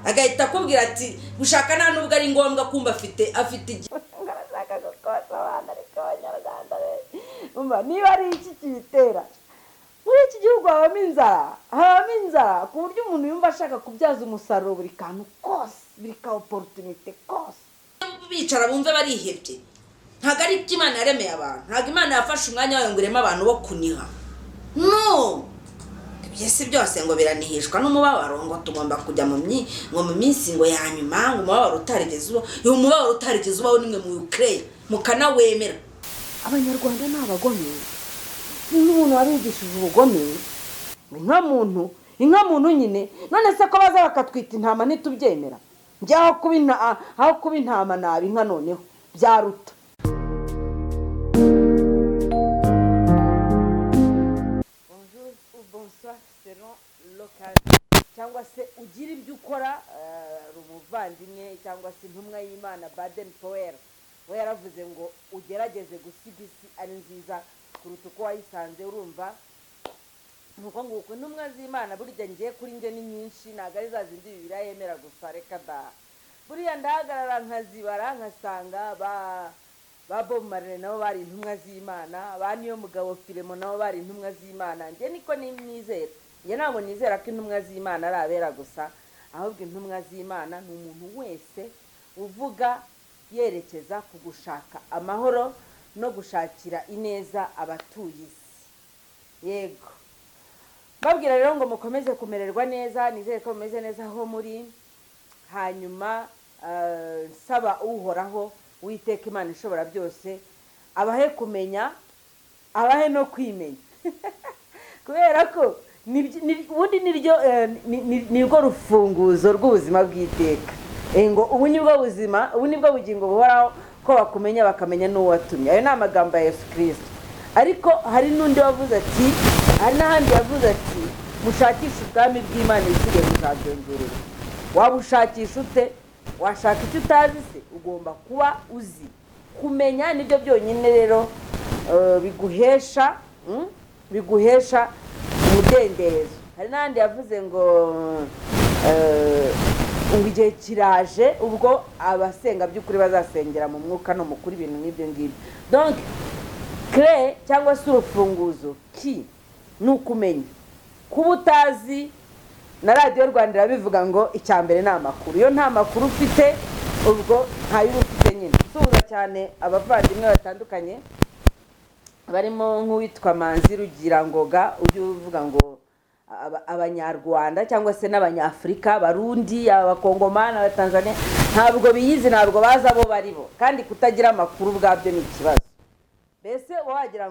agahita akubwira ati gushaka nta nubwo ari ngombwa kumva afite ngarashaka gukoza abana ariko abanyarwanda umva niba ari iki kibitera muri iki gihugu habamo inzara ku buryo umuntu yumva ashaka kubyaza umusaruro buri kantu kose buri ka opportunité kose bicara bumve barihebye. Ntabwo ari ibyo Imana yaremeye abantu, ntabwo Imana yafashe umwanya wayo ngo ireme abantu bo kuniha, no. Byese byose ngo biranihishwa n'umubabaro, ngo tugomba kujya mu minsi ngo ya nyuma, ngo umubabaro utarigeze ubaho. Uyu mubabaro utarigeze ubaho nimwe mu Ukraine mukanawemera. Abanyarwanda ni abagome, n'umuntu wabigishije ubugome inka muntu nyine. None se ko baza bakatwita intama ntitubyemera? Njye aho kuba intama nabi inka noneho byaruta. Cyangwa se ugira ibyo ukora, umuvandimwe cyangwa se intumwa y'Imana Baden Powell we yaravuze ngo ugerageze gusiga isi ari nziza kuruta uko wayisanze. Urumva nuko nguko intumwa z'Imana burya ngiye kuri nge ni nyinshi, ntabwo ari za zindi Bibiliya yemera gusa, reka da. Buriya ndahagarara nkazibara nkasanga ba Bob Marley nabo bari intumwa z'Imana, ba Niyomugabo Filemon nabo bari intumwa z'Imana. Njye niko nimwizera. Njye ntabwo nizera ko intumwa z'Imana ari abera gusa, ahubwo intumwa z'Imana ni umuntu wese uvuga yerekeza ku gushaka amahoro no gushakira ineza abatuye isi. Yego, babwira rero ngo mukomeze kumererwa neza, nizere ko mumeze neza aho muri. Hanyuma saba uhoraho Uwiteka Imana ishobora byose abahe kumenya, abahe no kwimenya kubera ko ubundi nirwo rufunguzo rw'ubuzima bw'iteka. Ngo ubu nibwo buzima, ubu nibwo bugingo buhoraho, ko bakumenya bakamenya n'uwo watumye. Ayo ni amagambo ya Yesu Kristo. Ariko hari n'undi wavuze ati, hari n'ahandi yavuze ati mushakishe ubwami bw'Imana ibisigaye muzabyongerera. Waba ushakisha ute? Washaka icyo utazi se? Ugomba kuba uzi. Kumenya nibyo byonyine rero biguhesha umudendezo. Hari n'ahandi yavuze ngo igihe kiraje ubwo abasenga by'ukuri bazasengera mu mwuka no mu kuri, ibintu n'ibyo ngibyo. Donc clé cyangwa se urufunguzo ki ni ukumenya. Kuba utazi, na radiyo Rwanda irabivuga ngo icya mbere ni amakuru. Iyo nta makuru ufite ubwo ntayo ufite nyine. Suhuza cyane abavandimwe batandukanye barimo nk'uwitwa Manzi Rugirangoga, ujye uvuga ngo abanyarwanda cyangwa se n'abanyafurika, barundi, abakongomani, abatanzania ntabwo biyizi, ntabwo bazi abo bari bo, kandi kutagira amakuru ubwabyo ni ikibazo. Mbese wagira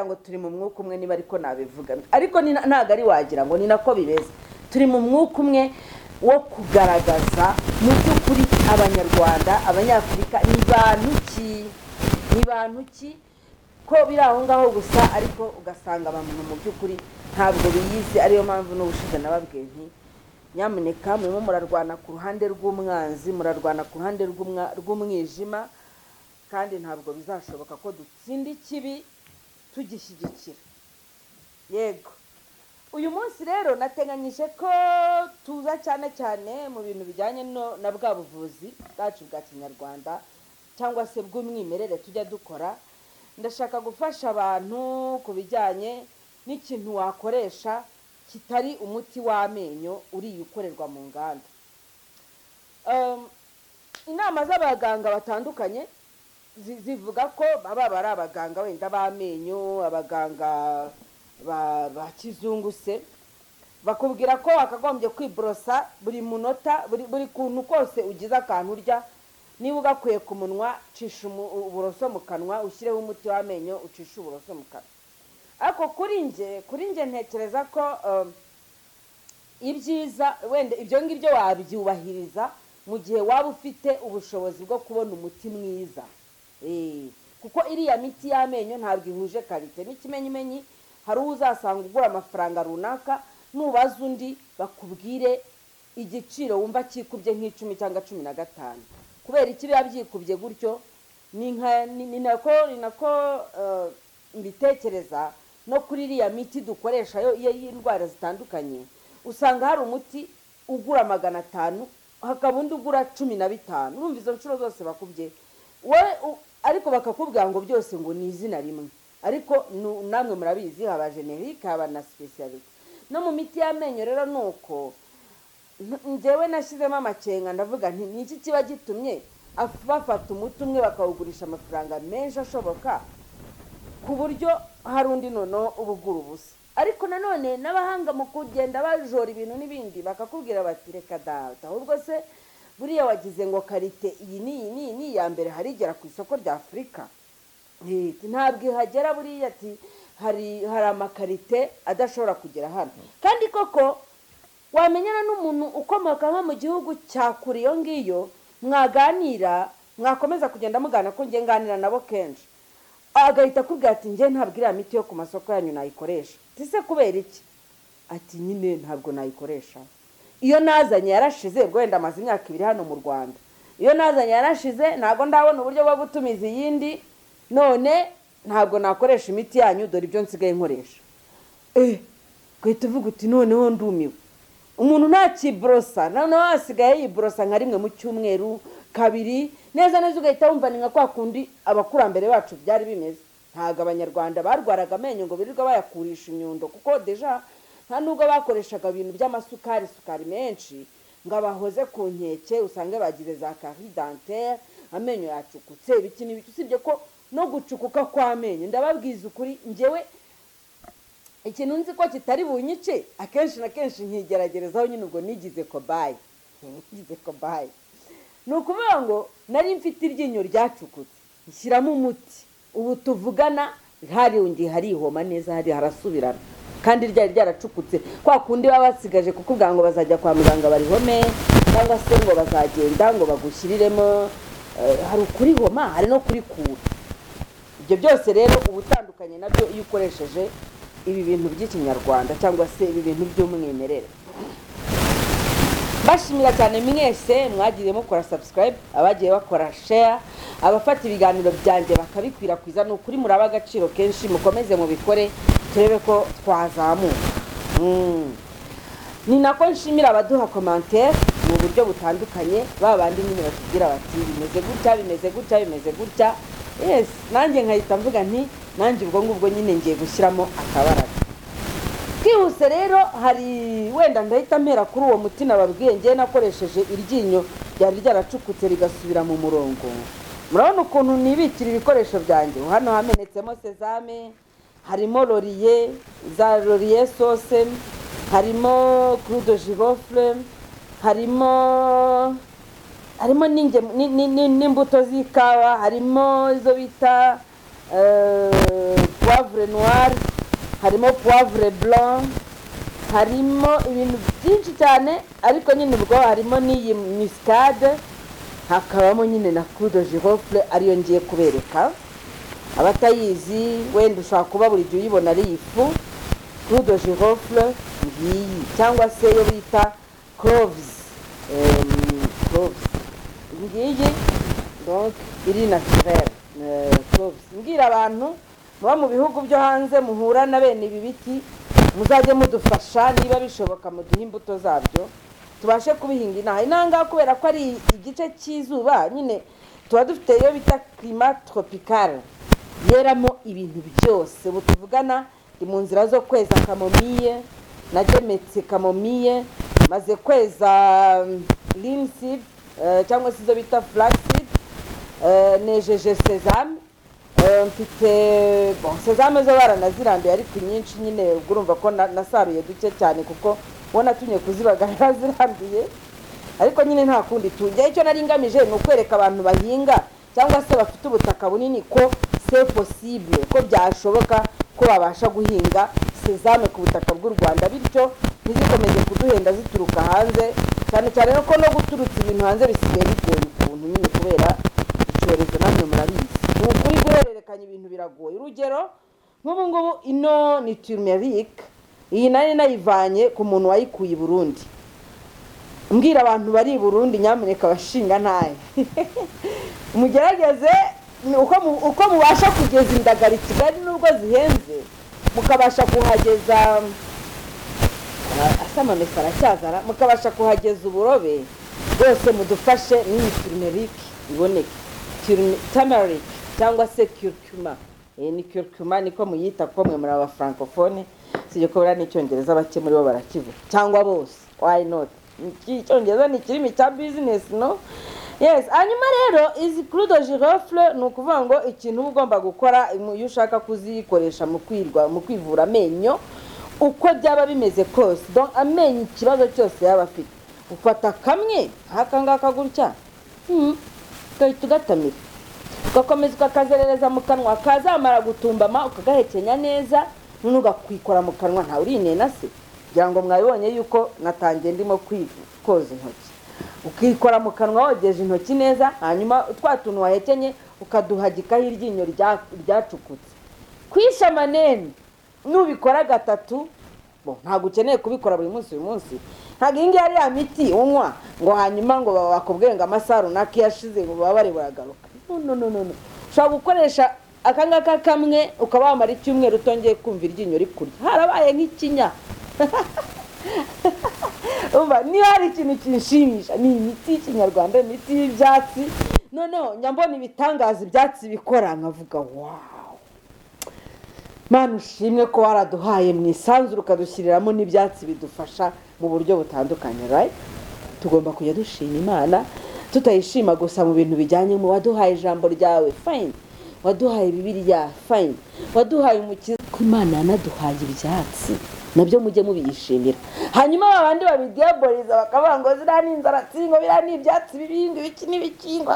ngo turi mu mwuka umwe, niba ariko nabivuga. Ariko ntabwo ari wagira ngo, ni nako bibeze. Turi mu mwuka umwe wo kugaragaza mu by'ukuri abanyarwanda, abanyafurika ni bantu ki ko biri aho ngaho gusa, ariko ugasanga abantu mu by'ukuri ntabwo biyizi. Ariyo mpamvu n'ubushize nababwiye nti nyamuneka murimo murarwana ku ruhande rw'umwanzi, murarwana ku ruhande rw'umwijima, kandi ntabwo bizashoboka ko dutsinda ikibi tugishyigikira. Yego, uyu munsi rero nateganyije ko tuza cyane cyane mu bintu bijyanye na bwa buvuzi bwacu bwa kinyarwanda cyangwa se bw'umwimerere tujya dukora. Ndashaka gufasha abantu ku bijyanye n'ikintu wakoresha kitari umuti w'amenyo uriye ukorerwa mu nganda. Inama z'abaganga batandukanye zivuga ko baba bari abaganga wenda b'amenyo, abaganga ba kizungu se, bakubwira ko wakagombye kwiborosa buri munota, buri kuntu kose ugize akantu urya. Niba ugakuye ku munwa, cisha uburoso mu kanwa, ushyireho umuti w'amenyo, ucisha uburoso mu kanwa. Ariko kuri nge ntekereza ko ibyiza wenda ibyo ngibyo wabyubahiriza mu gihe waba ufite ubushobozi bwo kubona umuti mwiza. Kuko iriya miti y'amenyo ntabwo ihuje karite. N'ikimenyimenyi hari uzasanga ugura amafaranga runaka, nubaza undi bakubwire igiciro wumva kikubye nk'icumi cyangwa 15. Kubera iki biba byikubye gutyo? Ni nako mbitekereza no kuri iriya miti dukoresha y'indwara zitandukanye. Usanga hari umuti ugura 500 hakaba undi ugura 15. urumva izo nshuro zose bakubye we ariko bakakubwira ngo byose ngo ni izina rimwe, ariko namwe murabizi haba generique haba na specialite. No mu miti y'amenyo rero nuko njyewe nashyizemo amacenga ndavuga nti niki kiba gitumye bafata umuti umwe bakawugurisha amafaranga menshi ashoboka ku buryo hari undi noneho ubugura ubusa. Ariko nanone n'abahanga mu kugenda bajora ibintu n'ibindi bakakubwira bati reka data ahubwo se buriya wagize ngo karite iyi ni ya mbere harigera ku isoko rya Afurika, ntabwo ihagera buriya ati hari amakarite adashobora kugera hano. Kandi koko wamenyana n'umuntu ukomoka nko mu gihugu cya kure iyo ngiyo mwaganira mwakomeza kugenda mugana ko nge nganira nabo kenshi agahita akubwira ati nge ntabwo iriya miti yo ku masoko yanyu nayikoresha. Ese kubera iki? Ati nyine ntabwo nayikoresha, iyo nazanye yarashize wenda amaze imyaka 2 hano mu Rwanda, iyo nazanye yarashize ntabwo ndabona uburyo bwo gutumiza iyindi, none ntabwo nakoresha imiti yanyu dore ibyo nsigaye nkoresha. Gahita uvuga uti noneho ndumiwe. Umuntu ntakibrosa noneho asigaye yibrosa nka rimwe mu cyumweru 2 neza neza ugahita wumva ni nka kwa kundi abakurambere bacu byari bimeze. Ntago abanyarwanda barwaraga amenyo ngo birirwa bayakurisha inyundo, kuko deja nta nubwo bakoreshaga ibintu by'amasukari menshi ngo abahoze ku nkeke usange bagize za carie dentaire amenyo yacukutse ibiki n'ibiki. Usibye ko no gucukuka kw'amenyo ndababwiza ukuri njyewe ikintu nzi ko kitari bunyice akenshi na kenshi nkigeragerezaho nyine ubwo nigize kobaye. Ni ukuvuga ngo nari mfite iryinyo ryacukutse nshyiramo umuti, ubu tuvugana hari ihoma neza hari harasubirana kandi ryari ryaracukutse kwa kundi baba basigaje kukubwira ngo bazajya kwa muganga barihome cyangwa se ngo bazagenda ngo bagushyiriremo hari ukuri homa hari no kuri kura. Ibyo byose rero ubutandukanye nabyo iyo ukoresheje ibi bintu by'ikinyarwanda cyangwa se ibi bintu by'umwimerere. Bashimira cyane mwese mwagiye mukora subscribe, abagiye bakora share, abafata ibiganiro byanjye bakabikwirakwiza. N'ukuri muraba agaciro kenshi, mukomeze mu bikore turebe ko twazamuka. Ni nako nshimira abaduha commentaire mu buryo butandukanye, babandi nyine batubwira bati bimeze gutya. Yes, nanjye nkahita mvuga nti nanjye ubwo ngubwo nyine ngiye gushyiramo akabaraga. Twihuse rero hari wenda ndahita mpera kuri uwo muti nababwiye ngiye nakoresheje iryinyo ryari ryaracukutse rigasubira mu murongo. Murabona ukuntu nibikira ibikoresho byanjye. Hano hamenetsemo sesame, harimo laurier sauce, harimo clou de girofle, harimo n'imbuto z'ikawa, harimo izo bita poivre noir, harimo poivre blanc, harimo ibintu byinshi cyane, ariko nyine ubwo harimo n'iyi muscade, hakabamo nyine na clou de girofle ariyo ngiye kubereka. Abatayizi wenda ushaka kuba buri gihe uyibona ari ifu. Clou de girofle ngiyi cyangwa se yo bita cloves ngiyi donc iri naturel cloves. Ngira abantu muba mu bihugu byo hanze muhura na bene ibi biti muzajye mudufasha niba bishoboka muduhe imbuto zabyo tubashe kubihinga inaha kubera ko ari igice cy'izuba nyine tuba dufite iyo bita climat tropical yeramo ibintu byose. Ubu tuvugana ndi mu nzira zo kweza kamomille, nagemetse kamomille, maze kweza linseed cyangwa se izo bita flaxseed, nejeje sesame, mfite sesame zo baranaziranduye ariko nyinshi nyine urumva ko nasaruye duke cyane kuko ubona tunye kuzibagara ziranduye, ariko nyine nta kundi tujya. Icyo nari ngamije ni ukwereka abantu bahinga cyangwa se bafite ubutaka bunini ko c'est possible, ko byashoboka ko babasha guhinga sesame ku butaka bw'u Rwanda, bityo ntizikomeze kuduhenda zituruka hanze, cyane cyane ko no guturutsa ibintu hanze bisigaye bigoye ukuntu nyine kubera icyorezo namwe murabizi. Ni ukuri guhererekanya ibintu biragoye. Urugero nk'ubu ngubu ino ni turmeric, iyi nari nayivanye ku muntu wayikuye i Burundi. Mbwira abantu bari i Burundi nyamuneka bashinga ntaye mugerageze uko mubasha kugeza indagara i Kigali nubwo zihenze, mukabasha kuhageza asamamesa aracyazara mukabasha kuhageza uburobe bwose mudufashe n'iyi turmeric iboneke turmeric cyangwa se curcuma ni curcuma niko muyita ko mwe muri aba francophone sije ko bari n'icyongereza bake muri bo barakivuga cyangwa bose why not icyongereza ni kirimi cya business no yes hanyuma rero izi clou de girofle ni ukuvuga ngo ikintu uba ugomba gukora iyo ushaka kuzikoresha mu kwivura amenyo uko byaba bimeze kose donc amenyo ikibazo cyose yaba afite ufata kamwe hakangaka gutya ugahita ugatamira ugakomeza ukakazerereza mu kanwa kazamara gutumbama ukagahekenya neza none ugakwikora mu kanwa nta urinena se kugira ngo mwabibonye yuko natangiye ndimo koza intoki ukikora mu kanwa wogeje intoki neza hanyuma twatuntu wahekenye ukaduhagikaho iryinyo ryacukutse kwisha manene nubikora gatatu ntabwo ukeneye kubikora buri munsi ntabwo iyi ngiyi ari ya miti unywa ngo hanyuma ngo bakubwire ngo amasaha runaka yashize ngo baba bari buragaruka no ushobora gukoresha akangaka kamwe ukaba wamara icyumweru utongeye kumva iryinyo rikurya harabaye nk'ikinya niba hari ikintu kinshimisha ni imiti y'ikinyarwanda imiti y'ibyatsi noneho nyambona ibitangaza ibyatsi bikora nkavuga wow Mana ushimwe ko waraduhaye mu isanzure ukadushyiriramo n'ibyatsi bidufasha mu buryo butandukanye right tugomba kujya dushima Imana tutayishima gusa mu bintu bijyanye mu waduhaye ijambo ryawe fine waduhaye Bibiliya fine waduhaye umukiza ko Imana yanaduhaye ibyatsi nabyo mujye mubiyishimira hanyuma abandi babidiaboliza bakavuga ngo zira ni inzaratsi ngo bira ni ibyatsi bibindi biki n'ibikingo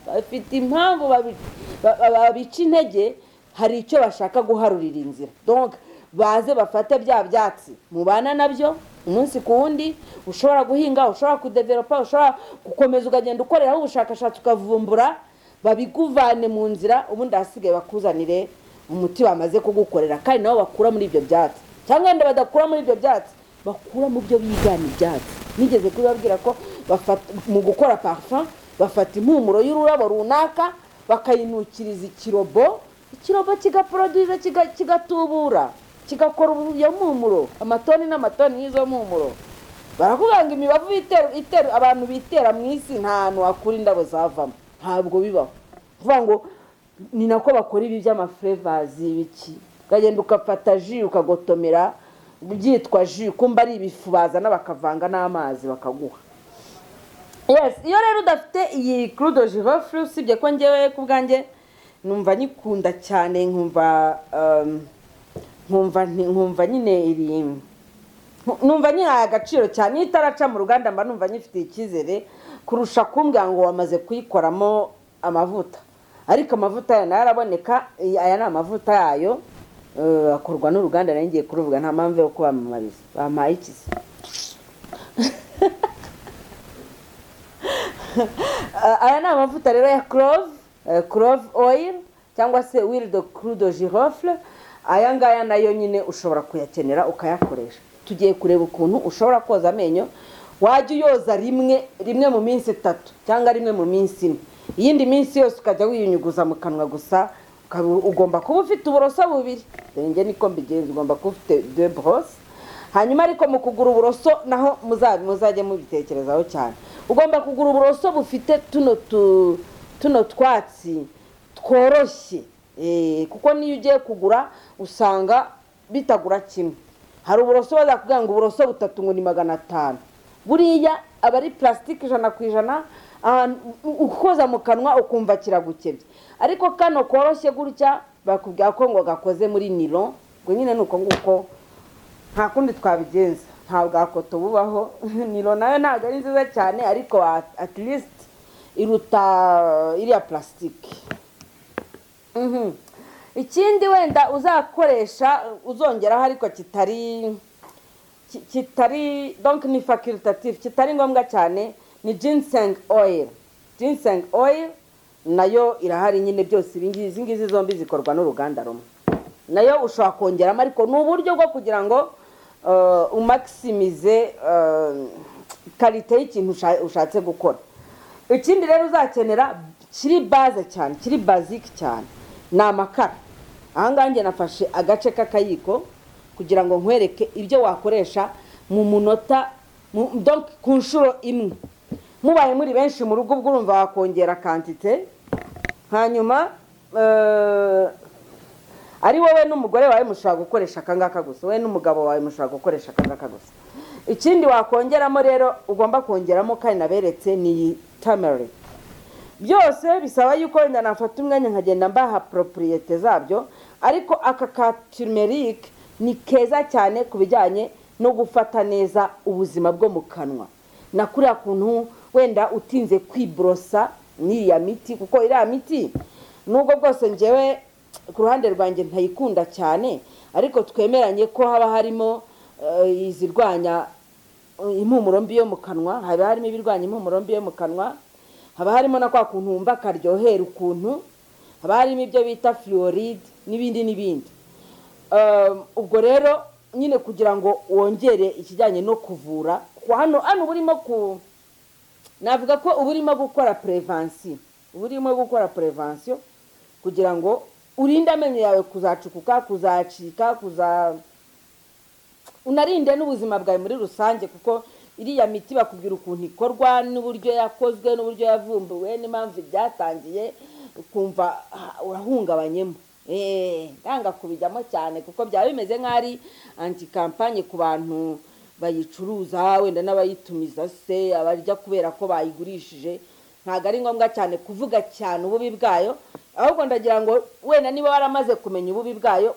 bafite impamvu babica intege hari icyo bashaka guharurira inzira donc baze bafate bya byatsi mubana nabyo umunsi ku wundi ushobora guhinga ushobora kudevelopa ushobora gukomeza ukagenda ukoreraho ubushakashatsi ukavumbura babiguvane mu nzira ubundi hasigaye bakuzanire umuti bamaze kugukorera kandi nabo bakura muri ibyo byatsi cyangwa wenda badakura muri ibyo byatsi bakura mu byo bigana ibyatsi nigeze kubabwira ko mu gukora parfum bafata impumuro y'ururabo runaka bakayinukiriza ikirobo kigaproduza kigatubura kigakora iyo mpumuro amatoni n'amatoni y'izo mpumuro barakubanga imibavu itera abantu bitera mu isi nta hantu hakura indabo zavamo ntabwo bibaho kuvuga ngo ni nako bakora ibi by'amaflavors biki ukagenda ukafata jus ukagotomera byitwa jus kumba ari ibifu bazana bakavanga n'amazi bakaguha yes iyo rero udafite iyi clou de girofle usibye ko ngewe ku bwanjye numva nyikunda cyane nkumva nyine iri numva nyihaye agaciro cyane itaraca mu ruganda mba numva nyifitiye icyizere kurusha kumbwira ngo wamaze kuyikoramo amavuta ariko amavuta yayo nayo araboneka aya ni amavuta yayo akorwa n'uruganda nari ngiye kuruvuga nta mpamvu yo kubamamariza bampaye ikizi aya ni amavuta rero ya clove oil cyangwa se huile de clou de girofle aya ngaya nayo nyine ushobora kuyakenera ukayakoresha tugiye kureba ukuntu ushobora koza amenyo wajya uyoza rimwe mu minsi 3 cyangwa rimwe mu minsi 4 iyindi minsi yose ukajya wiyunyuguza mu kanwa gusa ugomba kuba ufite uburoso bubiri nge niko mbigenza ugomba kuba ufite 2 brosse hanyuma ariko mu kugura uburoso naho muzajye mubitekerezaho cyane ugomba kugura uburoso bufite tuno twatsi tworoshye kuko niyo ugiye kugura usanga bitagura kimwe hari uburoso bazakubwira ngo uburoso 3 ngo ni 500 buriya aba ari plastique 100% ukoza mu kanwa ukumva kiragukebye ariko kano koroshye gutya bakubwira ko ngo gakoze muri nylon ngo nyine nuko nguko nta kundi twabigenza ntabwo akoto bubaho nylon nayo ntabwo ari nziza cyane ariko at least iruta iriya plastique ikindi wenda uzakoresha uzongeraho ariko kitari donc ni facultative kitari ngombwa cyane ni ginseng oil nayo irahari nyine byose izi ngizi zombi zikorwa n'uruganda rumwe nayo ushobora kongeramo ariko ni uburyo bwo kugira ngo umaximize quality y'ikintu ushatse gukora ikindi rero uzakenera kiri base cyane kiri basic cyane ni amakara ahangaha njye nafashe agace k'akayiko kugira ngo nkwereke ibyo wakoresha mu munota donc ku nshuro imwe. Mubaye muri benshi mu rugo ubwo urumva wakongera kantite, hanyuma ari wowe n'umugore wawe mushobora gukoresha akangaka gusa, wowe n'umugabo wawe mushobora gukoresha akangaka gusa. Ikindi wakongeramo rero ugomba kongeramo kandi naberetse ni turmeric. Byose bisaba yuko wenda nafata umwanya nkagenda mbaha propriete zabyo, ariko aka ka turmeric ni keza cyane ku bijyanye no gufata neza ubuzima bwo mu kanwa. Na kuriya kuntu wenda utinze kwibrosa n'iriya miti, kuko iriya miti nubwo bwose njyewe ku ruhande rwanjye ntayikunda cyane, ariko twemeranye ko haba harimo izirwanya impumuro mbi yo mu kanwa, haba harimo ibirwanya impumuro mbi yo mu kanwa, haba harimo na kwa kuntu wumva karyohera ukuntu, haba harimo ibyo bita fluoride n'ibindi n'ibindi. Ubwo rero nyine kugira ngo wongere ikijyanye no kuvura, hano burimo navuga ko uburimo gukora prevention, kugira ngo urinde amenyo yawe kuzacukuka, kuzacika, unarinde n'ubuzima bwawe muri rusange, kuko iriya miti bakubwira ukuntu ikorwa n'uburyo yakozwe n'uburyo yavumbuwe n'impamvu byatangiye, ukumva urahungabanyemo. Ndanga kubijyamo cyane kuko byaba bimeze nk'ari anti campagne ku bantu bayicuruza wenda n'abayitumiza se abarya kubera ko bayigurishije. Ntago ari ngombwa cyane kuvuga cyane ububi bwayo, ahubwo ndagira ngo wenda niba waramaze kumenya ububi bwayo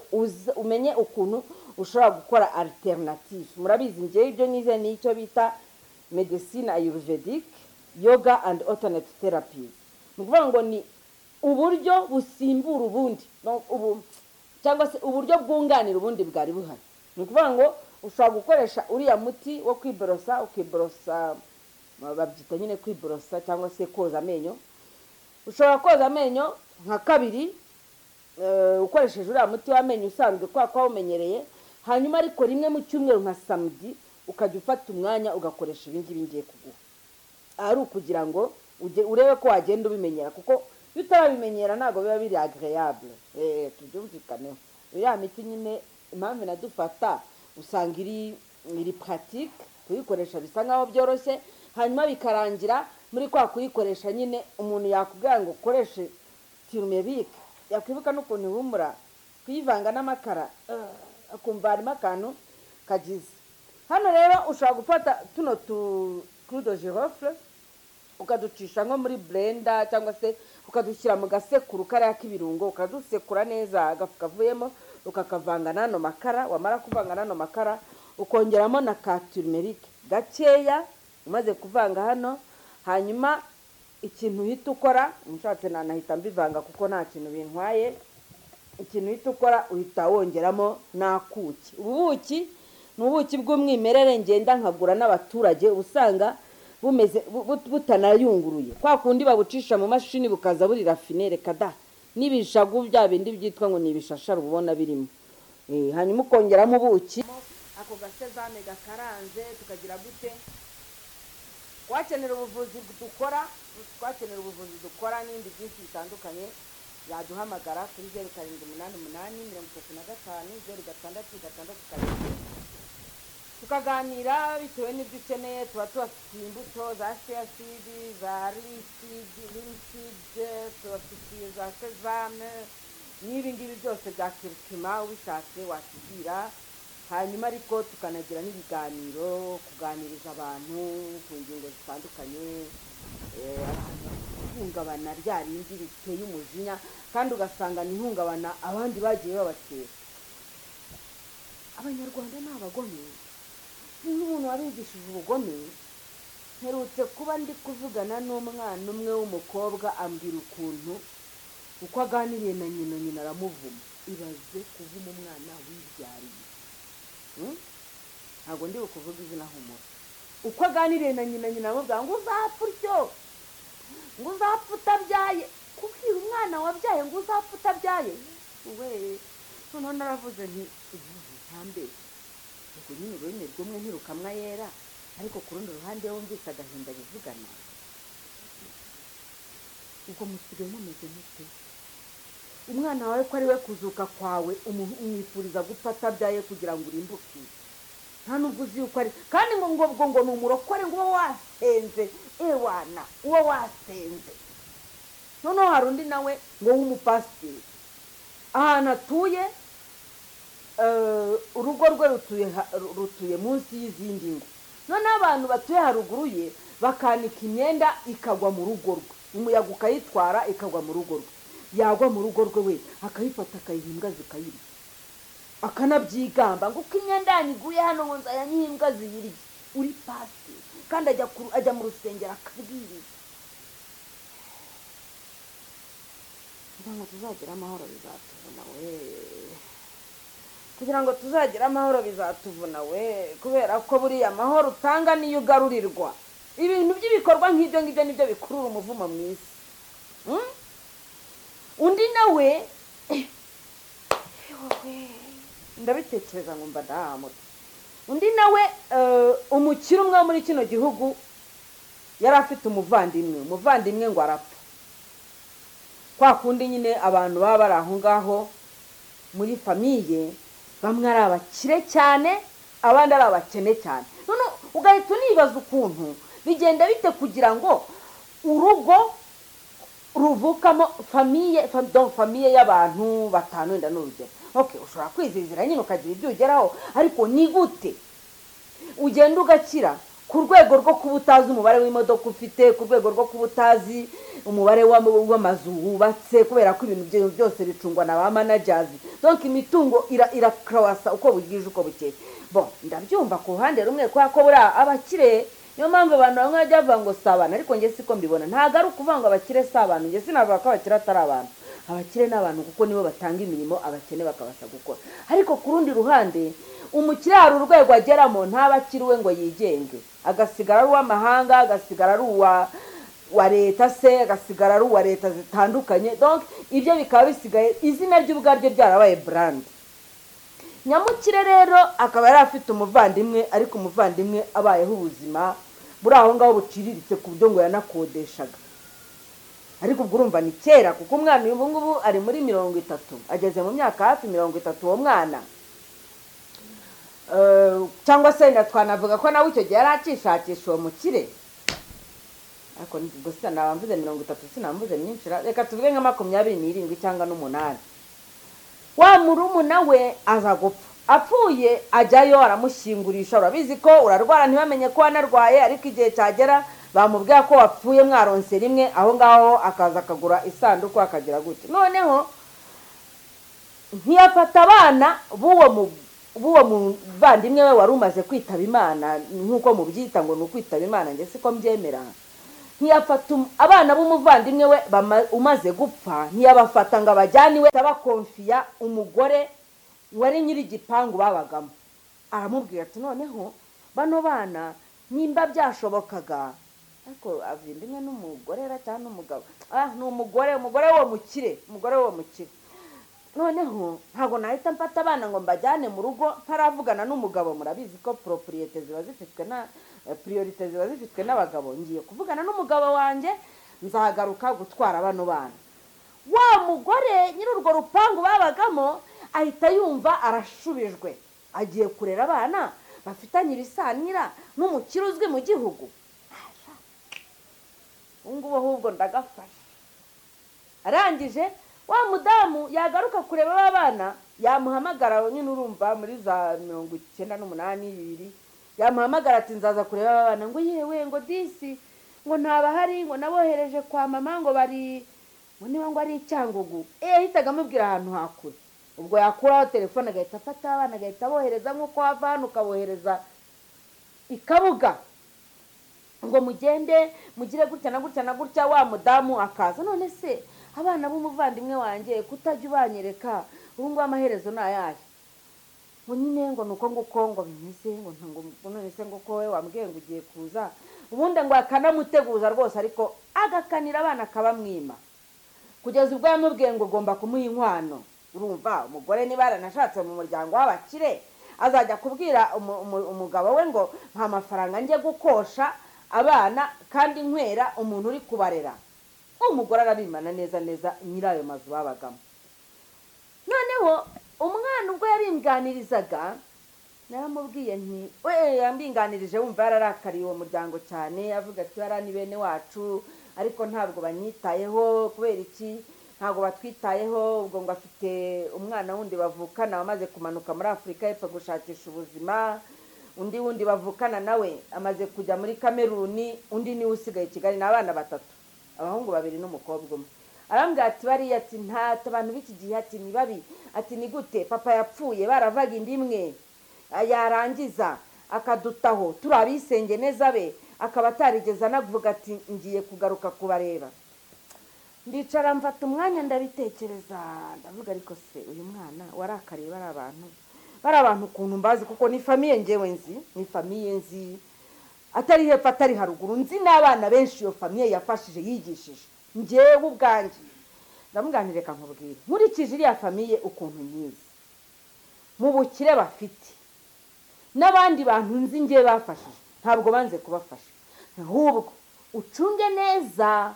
umenye ukuntu ushobora gukora alternative. Murabizi ngiye ibyo nize ni icyo bita medicine ayurvedic, yoga and alternate therapies. Ni ukuvuga ngo ni uburyo busimbura ubundi, cyangwa se uburyo bwunganira ubundi bwari buhari. Ni ukuvuga ngo ushobora gukoresha uriya muti wo kwiborosa, ukiborosa, babyita nyine kwiborosa cyangwa se koza amenyo. Ushobora koza amenyo nka kabiri ukoresheje uriya muti w'amenyo usanzwe kwa umenyereye, hanyuma ariko rimwe mu cyumweru nka samedi ukajya ufata umwanya ugakoresha ibingibi ngiye kuguha. Ari ukugira ngo urebe ko wagenda ubimenyera, kuko iyo utarabimenyera ntabwo biba biri agreeable. Tubyumvikaneho. Uriya miti nyine impamvu nadufata usanga iri pratique, kuyikoresha bisa nkaho byoroshye, hanyuma bikarangira muri kwa kuyikoresha nyine umuntu yakubwira ngo ukoreshe turmeric, yakwibuka n'ukuntu ihumura, kuyivanga n'amakara akumva harimo akantu kagize. Hano rero ushobora gufata tuno clou de girofle ukaducisha nko muri blender cyangwa se ukadushyira mu gasekuru kariya k'ibirungo, ukadusekura neza agafu kavuyemo, ukakavanga n'ano makara. Wamara kuvanga n'ano makara ukongeramo na ka turmeric gakeya umaze kuvanga hano, hanyuma ikintu uhita ukora, mushatse nanahita mbivanga kuko nta kintu bintwaye, ikintu uhita ukora uhita wongeramo n'akuki. Ubuki ni ubuki bw'umwimerere ngenda nkagura n'abaturage, usanga bumeze butanayunguruye, kwa kundi babucisha mu mashini bukaza buri rafine. Reka da, n'ibishagu bya bindi byitwa ngo ni ibishashara ubona birimo. Hanyuma ukongeramo ubuki, ako gasezame gakaranze, tukagira gute. Wakenera ubuvuzi dukora n'ibindi byinshi bitandukanye, yaduhamagara kuri 0788350666, tukaganira bitewe n'ibyo ukeneye. Tuba tubafitiye imbuto za chia seed, za linseed, tubafitiye za sesame n'ibi ngibi byose bya kirikima. Ubishatse watubwira, hanyuma ariko tukanagira n'ibiganiro, kuganiriza abantu ku ngingo zitandukanye, ihungabana rya rindi riteye umujinya kandi ugasanga ni ihungabana abandi bagiye babatera. Abanyarwanda ni abagome, n'umuntu wabigishije ubugome. Mperutse kuba ndi kuvugana n'umwana umwe w'umukobwa ambwira ukuntu uko aganiriye na nyina aramuvuma. Ibaze kuvuma umwana wibyariye. Ntabwo ndi bukuvuga izina humura. Uko aganiriye na nyina aramubwira ngo uzapfa utyo, ngo uzapfa utabyaye. Kubwira umwana wabyaye ngo uzapfa utabyaye, noneho naravuze nti ntambe ubwo nyine bene rwumwe ntirukamwa yera, ariko ku rundi ruhande wumvise agahinda bivugana. Ubwo musigaye mumeze mute? Umwana wawe ko ari we kuzuka kwawe umwifuriza gupfa atabyaye kugira ngo urimbuke. nta nubwo uzi yuko ari kandi ngo ni umurokore ngo uba wasenze ewana uba wasenze. noneho hari undi nawe ngo w'umupasiteri ahantu atuye urugo rwe rutuye munsi y'izindi ngo, noneho abantu batuye haruguru ye bakanika imyenda ikagwa mu rugo rwe, umuyaga ukayitwara ikagwa mu rugo rwe, yagwa mu rugo rwe we akayifata akayiha imbwa zikayirya, akanabyigamba ngo uko imyenda yanyu iguye hano ngo nzayanyiha imbwa ziyirya. uri pasiteri kandi ajya mu rusengero akabwiriza. kugira ngo tuzagira amahoro bizatuvuna we, kugira ngo tuzagira amahoro bizatuvuna we, kubera ko buriya amahoro utanga niyo ugarurirwa. ibintu by'ibikorwa nk'ibyo ngibyo nibyo bikurura umuvumo mu isi. undi nawe ndabitekereza ngo mba ndahamuta. undi nawe umukire umwe muri kino gihugu yari afite umuvandimwe ngo arapfa. kwa kundi nyine abantu baba bari aho ngaho muri famiye, bamwe ari abakire cyane abandi ari abakene cyane. none ugahita unibaza ukuntu bigenda bite kugira ngo urugo ruvukamo famiye y'abantu batanu wenda n'urugero. okay, ushobora kwizizira nyine ukagira ibyo ugeraho, ariko ni gute ugenda ugakira ku rwego rwo kuba utazi umubare w'imodoka ufite, ku rwego rwo kuba utazi umubare w'amazu wubatse, kubera ko ibintu byose bicungwa na ba managers. donc imitungo irakrawasa uko bugije uko bukeye. bon, ndabyumva ku ruhande rumwe kwa ko buri abakire, niyo mpamvu abantu bamwe bajya bavuga ngo si abantu, ariko njye siko mbibona. ntabwo ari ukuvuga ngo abakire si abantu, njye sinavuga ko abakire atari abantu. abakire ni abantu kuko nibo batanga imirimo, abakene bakabasha gukora. ariko ku rundi ruhande umukire hari urwego ageramo ntabakiriwe ngo yigenge, agasigara ari uw'amahanga, agasigara ari wa leta se, agasigara ari uwa leta zitandukanye. donc ibyo bikaba bisigaye izina ry'ubwaryo ryarabaye brand. nyamukire rero akaba yari afite umuvandimwe, ariko umuvandimwe abayeho ubuzima buri aho ngaho buciriritse ku buryo ngo yanakodeshaga. ariko ubwo urumva ni kera, kuko umwana uyu ngubu ari muri 30, ageze mu myaka hafi 30 uwo mwana. cyangwa se twanavuga ko nawe icyo gihe yari akishakisha uwo mukire, ariko ubwo sinabamvuze 30, sinamvuze myinshi, reka tuvuge nka 27 cyangwa n'8. wa murumuna we aza gupfa, apfuye ajyayo aramushyingurisha. urabizi ko urarwara ntibamenye ko wanarwaye, ariko igihe cyagera bamubwira ko wapfuye mwaronse rimwe, aho ngaho akaza akagura isanduku akagira gutya. noneho ntiyafata abana b'uwo muvandimwe we wari umaze kwitaba Imana, nk'uko mubyita ngo ni ukwitaba Imana, njye siko mbyemera. ntiyafata abana b'umuvandimwe we umaze gupfa, ntiyabafata ngo abajyane iwe, abakonfiya umugore wari nyiri igipangu babagamo. aramubwira ati noneho bano bana nimba byashobokaga, ariko avindimwe n'umugore cyangwa n'umugabo, ni umugore wo mukire, noneho ntabwo nahita mfata abana ngo mbajyane mu rugo ntaravugana n'umugabo. murabizi ko priorite ziba zifitwe n'abagabo. ngiye kuvugana n'umugabo wanjye, nzagaruka gutwara bano bana. wa mugore nyiri urwo rupangu babagamo ahita yumva arashubijwe, agiye kurera abana bafitanye ibisanira n'umukire uzwi mu gihugu. ngubu ahubwo ndagafasha. arangije wa mudamu yagaruka kureba abana, yamuhamagara nyine, urumva muri za 98 yamuhamagara ati nzaza kureba abana. ngo yewe ngo disi ngo ntabahari, ngo nabohereje kwa mama ngo bari ngo niba ngo ari Cyangugu. ahitaga amubwira ahantu hakure. ubwo yakuraho telefone agahita afata abana agahita abohereza nk'uko wava hano ukabohereza Ikabuga, ngo mugende mugire gutya na gutya na gutya. wa mudamu akaza, none se abana b'umuvandimwe wanjye kutajya ubanyereka, ubu ngubu amaherezo ni ayahe? ngo nyine ngo nuko nguko ngo bimeze, ngo none se ngo ko we wambwiye ngo ugiye kuza, ubundi ngo akanamuteguza rwose, ariko agakanira abana akabamwima, kugeza ubwo yamubwiye ngo ugomba kumuha inkwano. urumva umugore niba yaranashatse mu muryango w'abakire, azajya kubwira umugabo we ngo nta mafaranga njye gukosha abana kandi nkwera umuntu uri kubarera. umugore arabimana neza nyirayo mazu babagamo. noneho umwana ubwo yarimganirizaga naramubwiye nti we yambinganirije wumva yararakariye uwo muryango cyane avuga ati bara ni bene wacu ariko ntabwo banyitayeho kubera iki ntabwo batwitayeho ubwo ngo afite umwana wundi bavukana wamaze kumanuka muri Afurika y'Epfo gushakisha ubuzima wundi bavukana nawe amaze kujya muri Kameruni undi niwe usigaye i Kigali n'abana 3 abahungu 2 n'umukobwa umwe arambwira ati bari ati nta abantu b'iki gihe ati ni babi ati ni gute papa yapfuye baravaga indimwe yarangiza akadutaho turabisenge neza be akaba atarigeze anavuga ati ngiye kugaruka kubareba ndicara mfata umwanya ndabitekereza ndavuga ariko se uyu mwana warakariye bari abantu ukuntu mbazi kuko ni famiye ngewe nzi ni famiye nzi atari hepfo atari haruguru nzi n'abana benshi iyo famiye yafashije yigishije ngewe ubwanjye ndamuganire kankubwira nkurikije iriya famiye ukuntu nyizi mu bukire bafite n'abandi bantu nzi ngiye bafashije ntabwo banze kubafasha ahubwo ucunge neza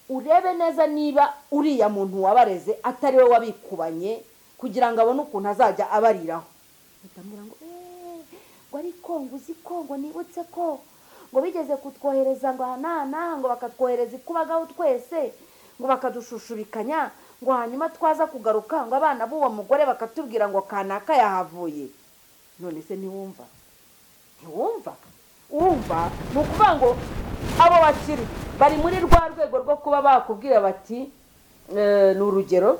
urebe neza niba uriya muntu wabareze atari we wabikubanye kugira ngo abone ukuntu azajya abariraho ndamubwira ngo ngo ariko nguzi ko ngo nibutse ko ngo bigeze kutwohereza ngo hanana ngo bakatwohereza ikubagaho twese ngo bakadushushubikanya ngo hanyuma twaza kugaruka ngo abana b'uwo mugore bakatubwira ngo kanaka yahavuye none se ntiwumva wumva ni ukuvuga ngo abo bakiri bari muri rwa rwego rwo kuba bakubwira bati ni urugero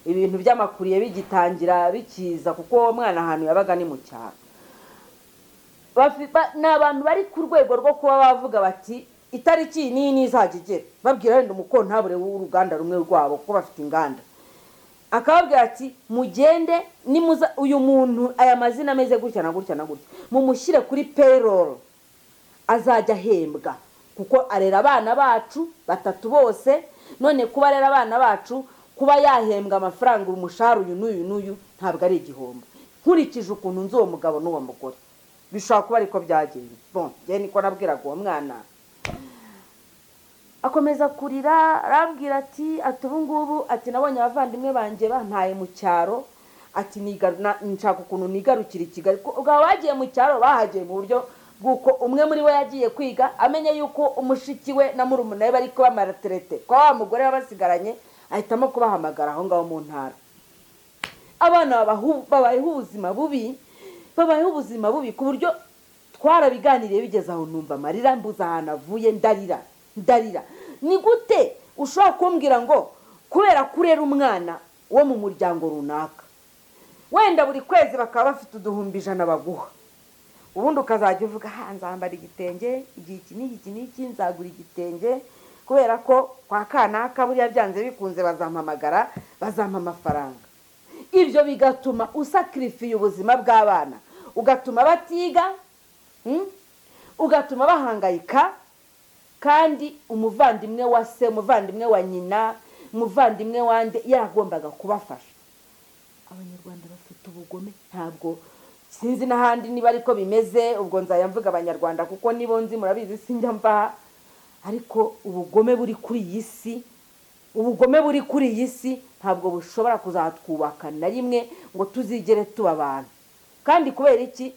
ibintu by'amakuriye bigitangira bikiza kuko uwo mwana ahantu yabaga ni mu cyaro ni abantu bari ku rwego rwo kuba bavuga bati itariki nini izajya igera babwira wenda umukontabure w'uruganda rumwe rwabo kuko bafite inganda akababwira ati mugende nimuza uyu muntu aya mazina ameze gutya na gutya na gutya mumushyire kuri payroll azajya ahembwa kuko arera abana bacu 3 bose none kuba arera abana bacu kuba yahembwa amafaranga umushahara uyu n'uyu ntabwo ari igihombo nkurikije ukuntu nzi uwo mugabo n'uwo mugore bishobora kuba ariko byagenze bon je niko nabwiraga uwo mwana akomeza kurira arambwira ati ubu ngubu ati nabonye abavandimwe banje bantaye mu cyaro ati nshaka ukuntu nigarukira i Kigali ubwo bagiye mu cyaro bahagiye mu buryo bw'uko umwe muri bo yagiye kwiga amenye yuko umushiki we na murumuna we bari kuba maraterete kwa wa mugore babasigaranye ahitamo kubahamagara aho ngaho mu ntara abana babayeho ubuzima bubi ku buryo twarabiganiriye bigeze aho numva amarira mbuza ahantu avuye ndarira ni gute ushobora kumbwira ngo kubera kurera umwana wo mu muryango runaka wenda buri kwezi bakaba bafite 100 baguha ubundi ukazajya uvuga nzambara igitenge igihe iki n'iki nzagura igitenge kubera ko kwa kanaka buriya byanze bikunze bazampamagara bazampa amafaranga ibyo bigatuma usakrifiye ubuzima bw'abana ugatuma batiga ugatuma bahangayika kandi umuvandimwe wa se umuvandimwe wa nyina umuvandimwe wande yaragombaga kubafasha abanyarwanda bafite ubugome ntabwo sinzi n'ahandi niba ariko bimeze ubwo nzaya mvuga abanyarwanda kuko nibo nzi murabizi sinjya mva ariko ubugome buri kuri iyi si ntabwo bushobora kuzatwubaka na rimwe ngo tuzigere tuba abantu kandi kubera iki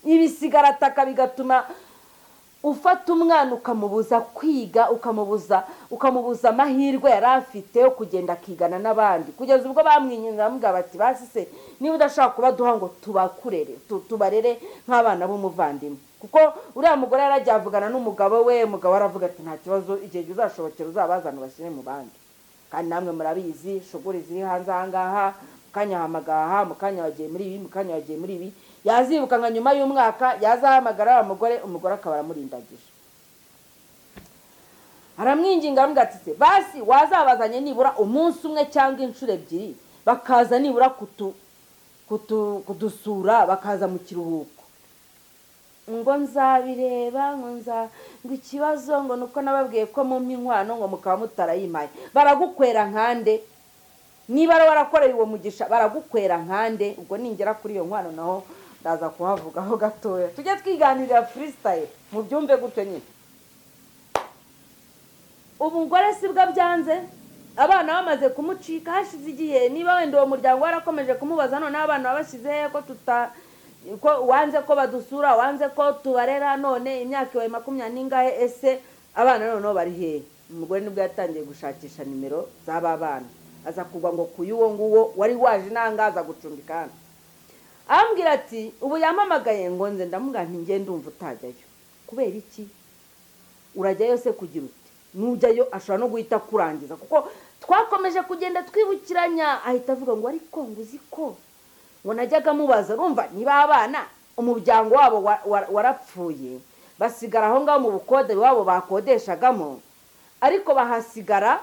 ibisigarataka bigatuma ufata umwana ukamubuza kwiga ukamubuza amahirwe yari afite yo kugenda akigana n'abandi kugeza ubwo bamwinyinira bamubwira bati basi se niba udashaka kubaduha ngo tubarere nk'abana b'umuvandimwe kuko uriya mugore yaragiye avugana n'umugabo we umugabo aravuga ati nta kibazo igihe uzashobokera uzabazana ubashyire mu bandi kandi namwe murabizi shuguri ziri hanze ahangaha mukanya hamagaha mukanya wagiye muri ibi yazibuka nka nyuma y'umwaka yazahamagara umugore akaba aramurindagije aramwinginga aramubwira ati se basi wazabazanye nibura umunsi umwe cyangwa inshuro 2 bakaza nibura kudusura bakaza mu kiruhuko ngo nzabireba ngo ikibazo ngo nuko nababwiye ko mu mpinkwano ngo mukaba mutarayimaye baragukwera nkande niba warakoreye uwo mugisha baragukwera nkande ubwo ningera kuri iyo nkwano naho ndaza kuhavugaho gatoya tujye twiganirira freestyle mu byumve gutyo nyine umugore sibwa byanze abana bamaze kumucika hashize igihe, niba wenda uwo muryango warakomeje kumubaza none abana babashyize ko wanze ko badusura, wanze ko tubarera, none imyaka ibaye 20 n'ingahe, ese abana noneho bari hehe? Umugore nibwo yatangiye gushakisha nimero z'aba bana, aza kugwa ngo kuyuwo nguwo wari waje nangaza gucumbika hano. Ambwira ati ubu yampamagaye ngo nze, ndamubwira nti nge ndumva utajyayo. Kubera iki? Urajyayo se kugira uti? Nujyayo ashobora no guhita kurangiza, kuko twakomeje kugenda twibukiranya. Ahita avuga ngo ariko nguzi ko ngo najyaga mubaza, urumva niba abana umuryango wabo warapfuye, basigara aho ngaho mu bukode wabo bakodeshagamo, ariko bahasigara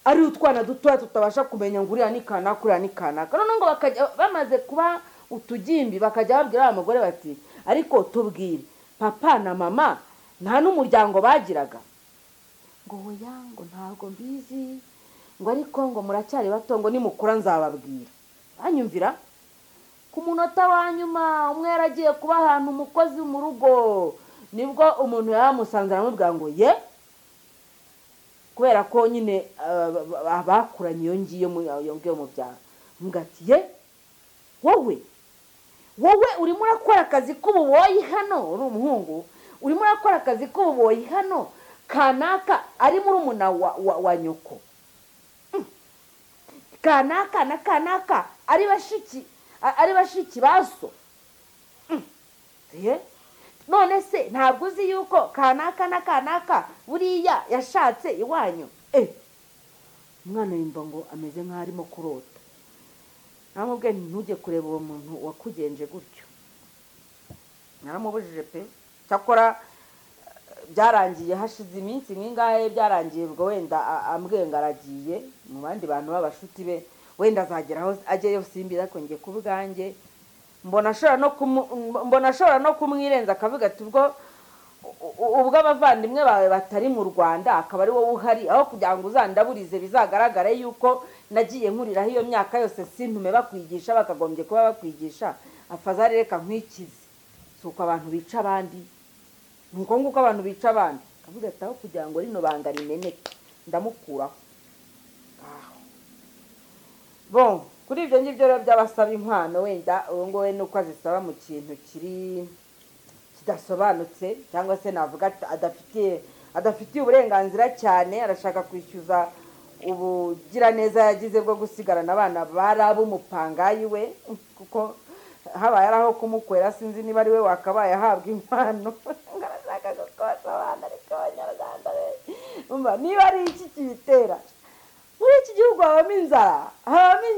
ari utwana dutoya tutabasha kumenya ngo uriya ni kanaka, uriya ni kanaka. None ngo bakajya bamaze kuba utugimbi, bakajya babwira abagore bati ariko tubwire papa na mama nta n'umuryango bagiraga? Ngo oya, ngo ntabwo mbizi, ngo ariko ngo muracyari bato, ngo nimukura nzababwira. Banyumvira. Ku munota wa nyuma umwe yaragiye kuba ahantu umukozi mu rugo, nibwo umuntu yamusanze aramubwira ngo ye, kubera ko nyine bakuranye iyo ngiyo mu byaro. Mugati ye, wowe urimo urakora akazi k'ububoyi hano, uri umuhungu urimo urakora akazi k'ububoyi hano, kanaka ari murumuna wa nyoko, kanaka na kanaka ari bashiki baso. None se ntabwo uzi yuko kanaka na kanaka buriya yashatse iwanyu? Umwana yumva ngo ameze nk'aho arimo kurota. Namubwiye ntujye kureba uwo muntu wakugenje gutyo. Naramubujije pe. Cyakora byarangiye hashize iminsi nk'ingahe, byarangiye ubwo wenda ambwiye ngo aragiye mu bandi bantu b'abashuti be, wenda azageraho ajyeyo simbi, ariko ngiye ku bwanjye mbona ashobora no kumwirenza, akavuga ati ubwo abavandimwe bawe batari mu Rwanda akaba ari wowe uhari, aho kugira ngo uzandaburize bizagaragare yuko nagiye nkuriraho iyo myaka yose sintume bakwigisha, bakagombye kuba bakwigisha, afazari reka nkwikize. Suko abantu bica abandi, nuko nguko abantu bica abandi. Akavuga ati aho kugira ngo rino banga rimeneke ndamukuraho. Bon, kuri ibyo ngibyo rero by'abasaba inkwano, wenda uwo ngo we nuko azisaba mu kintu kidasobanutse, cyangwa se navuga adafitiye uburenganzira cyane, arashaka kwishyuza ubugiraneza yagize bwo gusigarana abana bari ab'umupangayi we, kuko habaye araho kumukwera, sinzi niba ari we wakabaye ahabwa inkwano. Arashaka gukosha abana, ariko abanyarwanda niba ari iki kibitera. Muri iki gihugu habamo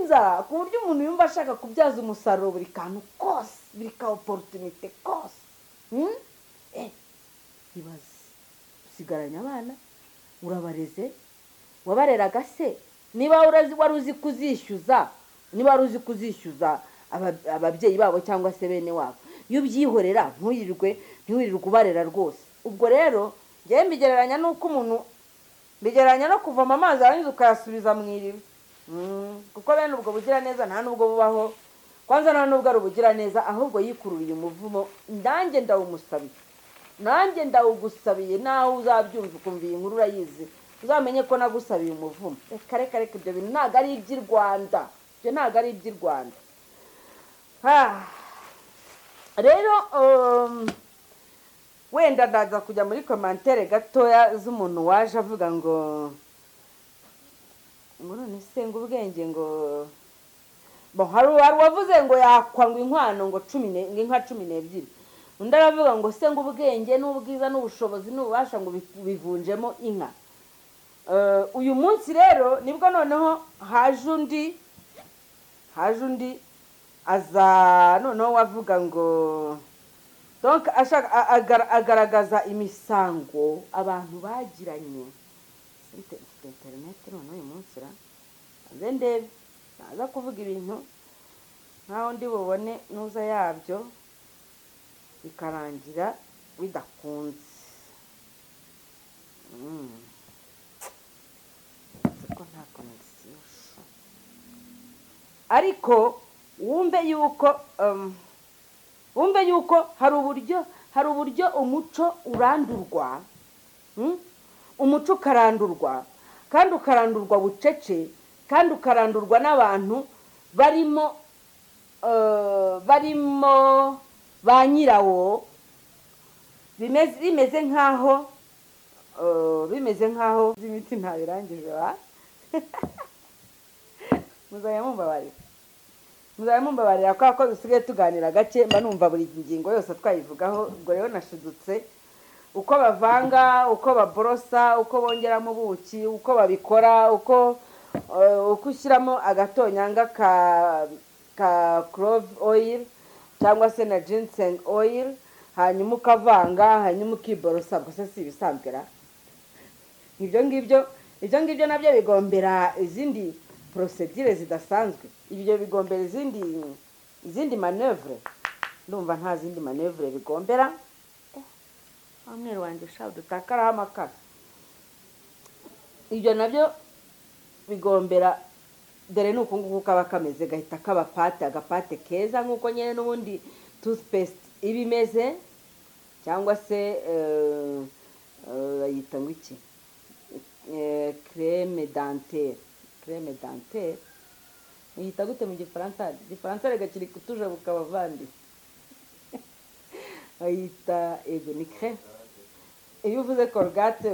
inzara ku buryo umuntu yumva ashaka kubyaza umusaruro buri kantu kose, buri ka opportunité kose. Ibaze usigaranye abana, urabareze, wabareraga se, niba wari uzi kuzishyuza ababyeyi babo cyangwa se bene wabo, iyo ubyihorera ntuyirirwe ubarera rwose. Ubwo rero ngewe mbigereranya n'uko umuntu bigeranya no kuvoma amazi arangiza ukayasubiza mu iriba. Kuko bene ubwo bugira neza nta nubwo bubaho, kwanza nta nubwo ari ubugira neza, ahubwo yikururiye umuvumo. Nanjye ndawugusabiye, naho uzabyumva ukumva iyi nkuru urayizi, uzamenye ko nagusabiye umuvumo. Reka ibyo bintu ntabwo ari iby'i Rwanda, ibyo ntabwo ari iby'i Rwanda. Rero wenda ndaza kujya muri komantere gatoya z'umuntu waje avuga ngo none se ngo ubwenge ngo hari uwavuze ngo yakwangwa inkwano ngo inka 12. Undi aravuga ngo se ngo ubwenge n'ubwiza n'ubushobozi n'ububasha ngo bivunjemo inka. Uyu munsi rero nibwo noneho haje undi aza noneho wavuga ngo donc agaragaza imisango abantu bagiranye. Internet noneho uyu munsi ndebe naza kuvuga ibintu nkaho ndi bubone nuza yabyo bikarangira bidakunze. Ko nta connection, ariko wumve yuko hari uburyo umuco urandurwa, umuco ukarandurwa, kandi ukarandurwa bucece, kandi ukarandurwa n'abantu barimo ba nyirawo, bimeze nk'aho imiti ntabirangije muzajya mumbabarira kubera ko dusigaye tuganira gake, mba numva buri ngingo yose twayivugaho. Ubwo rero nashidutse uko bavanga, uko baborosa, uko bongeramo ubuki, uko babikora, uko ushyiramo agatonyanga ka clove oil cyangwa se na ginseng oil, hanyuma ukavanga, hanyuma ukiborosa. Gusa si ibisanzwe ra ibyo ngibyo nabyo bigombera izindi procedure zidasanzwe. Ibyo bigombera izindi manevre. Ndumva nta zindi manevre bigombera. Amweru wanjye sha dutakaraho amakara. Ibyo nabyo bigombera, dore nuko nguko kaba kameze, gahita kaba agapate keza nkuko nyene n'ubundi toothpaste ibimeze, cyangwa se bayita ngo iki, crème dentaire uyita gute mu gifaransa rega kiri kutuje bukabavandi bayita ego ni crème. Iyo uvuze Colgate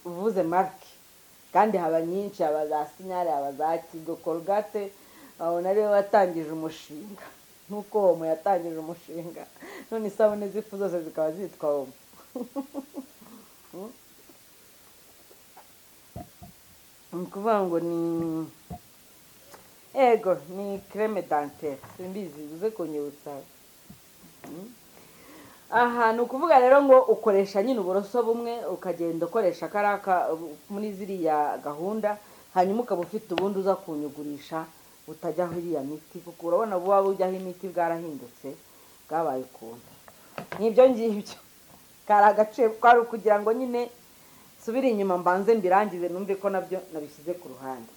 uvuze marque, kandi haba nyinshi, haba za Signal, haba za Kigo. Colgate abona ariwe watangije umushinga, nuko Omo yatangije umushinga, none isabune z'ifu zose zikaba zitwa Omo. Ukuvuga ngo ni crème dentaire, simbizi uze kunyibutsa. Aha ni ukuvuga rero ngo ukoresha nyine uburoso bumwe, ukagenda ukoresha karaka muri ziriya gahunda, hanyuma ukaba ufite ubundi uza kunyugurisha utajyaho iriya miti, kuko urabona buba bujyaho imiti bwarahindutse, bwabaye ukuntu n'ibyo ngibyo. Kari agace kwari kugira ngo nyine subira inyuma mbanze mbirangize, numve ko nabyo nabishyize ku ruhande.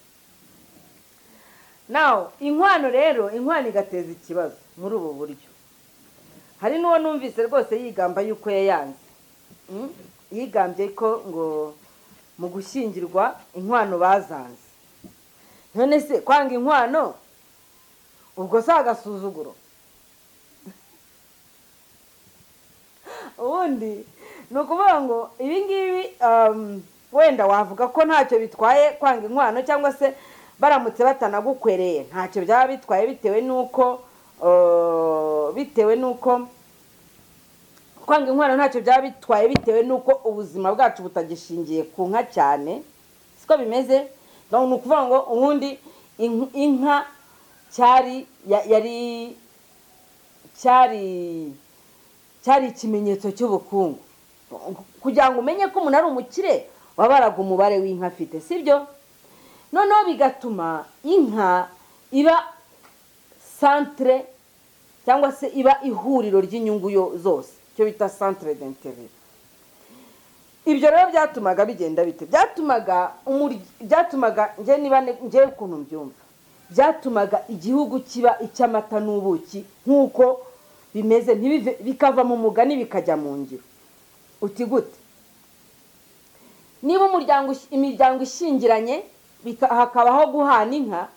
Now inkwano rero, inkwano igateza ikibazo muri ubu buryo. Hari n'uwo numvise rwose yigamba yuko yayanze, yigambye ko ngo mu gushyingirwa inkwano bazanze. None se kwanga inkwano ubwo si agasuzuguro? Ubundi ni ukuvuga ngo ibi ngibi wenda wavuga ko ntacyo bitwaye kwanga inkwano, cyangwa se baramutse batanagukwereye ntacyo byaba bitwaye, bitewe n'uko kwanga inkwano ntacyo byaba bitwaye, bitewe n'uko ubuzima bwacu butagishingiye ku nka cyane, siko bimeze. Ni ukuvuga ngo ubundi inka cyari ikimenyetso cy'ubukungu. Kugira ngo umenye ko umuntu ari umukire, wabaraga umubare w'inka afite, sibyo? Noneho bigatuma inka iba centre, cyangwa se iba ihuriro ry'inyungu zose, cyo bita centre d'intérêt. Ibyo rero byatumaga bigenda bite? Byatumaga nje ukuntu mbyumva, byatumaga igihugu kiba icy'amata n'ubuki nk'uko bimeze, bikava mu mugani bikajya mu ngiro. Uti gute? Niba imiryango ishingiranye hakabaho guhana inka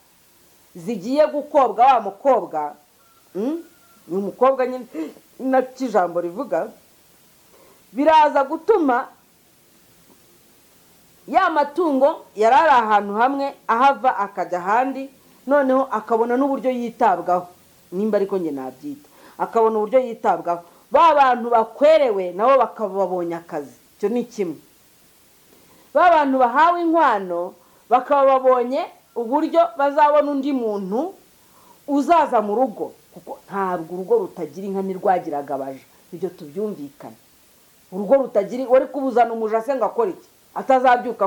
zigiye gukobwa, wa mukobwa ni umukobwa nyine na kijambo rivuga, biraza gutuma ya matungo yarari ahantu hamwe ahava akajya ahandi, noneho akabona n'uburyo yitabwaho, nimba ariko nge nabyita, akabona uburyo yitabwaho. Ba bantu bakwerewe nabo bakaba babonye akazi, cyo ni kimwe. Ba bantu bahawe inkwano bakaba babonye uburyo bazabona undi muntu uzaza mu rugo, kuko ntabwo urugo rutagira inka ntirwagiraga abaja, ibyo tubyumvikane. Urugo rutagira, wari kubuzana umuja se ngo akora iki? Atazabyuka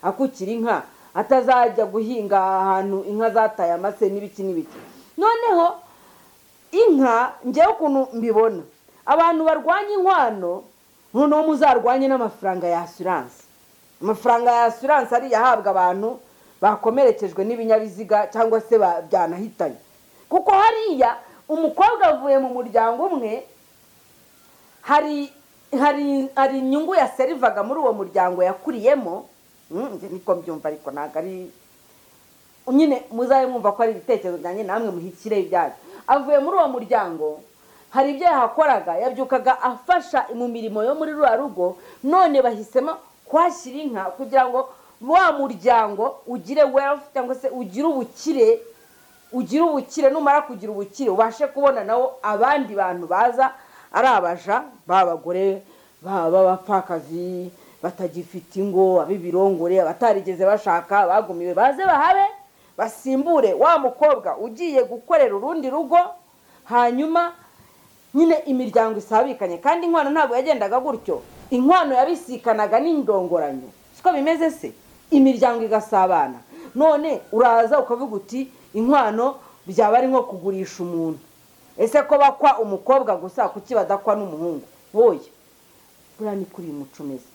akukira inka, atazajya guhinga ahantu inka zataye amase n'ibiki. Noneho inka ngewe ukuntu mbibona, abantu barwanya inkwano noneho muzarwanye n'amafaranga ya assurance. Amafaranga ya assurance ari yahabwa abantu bakomerekejwe n'ibinyabiziga cyangwa se byanahitanye, kuko hariya umukobwa avuye mu muryango umwe, hari hari inyungu yaserivaga muri uwo muryango yakuriyemo, njye niko mbyumva ariko ntabwo ari nyine muzabe mwumva ko ari ibitekerezo byanjye namwe muhikire ibyanyu. Avuye muri uwo muryango hari ibyo yahakoraga, yabyukaga afasha mu mirimo yo muri rwa rugo, none bahisemo kwashyira inka kugira ngo wa muryango ugire wealth cyangwa se ugire ubukire, numara kugira ubukire ubashe kubona nawo abandi bantu baza ari abaja b'abagore b'abapfakazi batagifite ingo, ab'ibirongore, abatarigeze bashaka bagumiwe, baze bahabe basimbure wa mukobwa ugiye gukorera urundi rugo, hanyuma nyine imiryango isabikanye. Kandi inkwano ntabwo yagendaga gutyo, inkwano yabisikanaga n'indongoranyo, siko bimeze se, imiryango igasabana. None uraza ukavuga uti inkwano byaba ari nko kugurisha umuntu. Ese ko bakwa umukobwa gusa kuki badakwa n'umuhungu? Woye buriya ni kuri uyu muco umeze,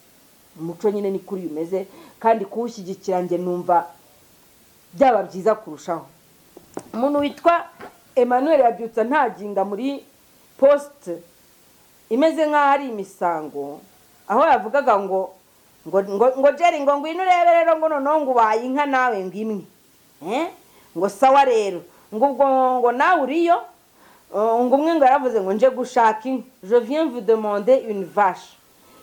umuco nyine ni kuri umeze, kandi kuwushyigikira njye numva byaba byiza kurushaho. Umuntu witwa Emmanuel yabyutsa ntaginga muri post imeze nk'aho ari imisango, aho yavugaga ngo Jerry ngo ngwino urebe rero ngo noneho ngo ubaye inka nawe ngo imwe, ngo sawa rero ngo nawe uriyo, ngo umwe ngo yaravuze ngo nje gushaka inka, je viens vous demander une vache,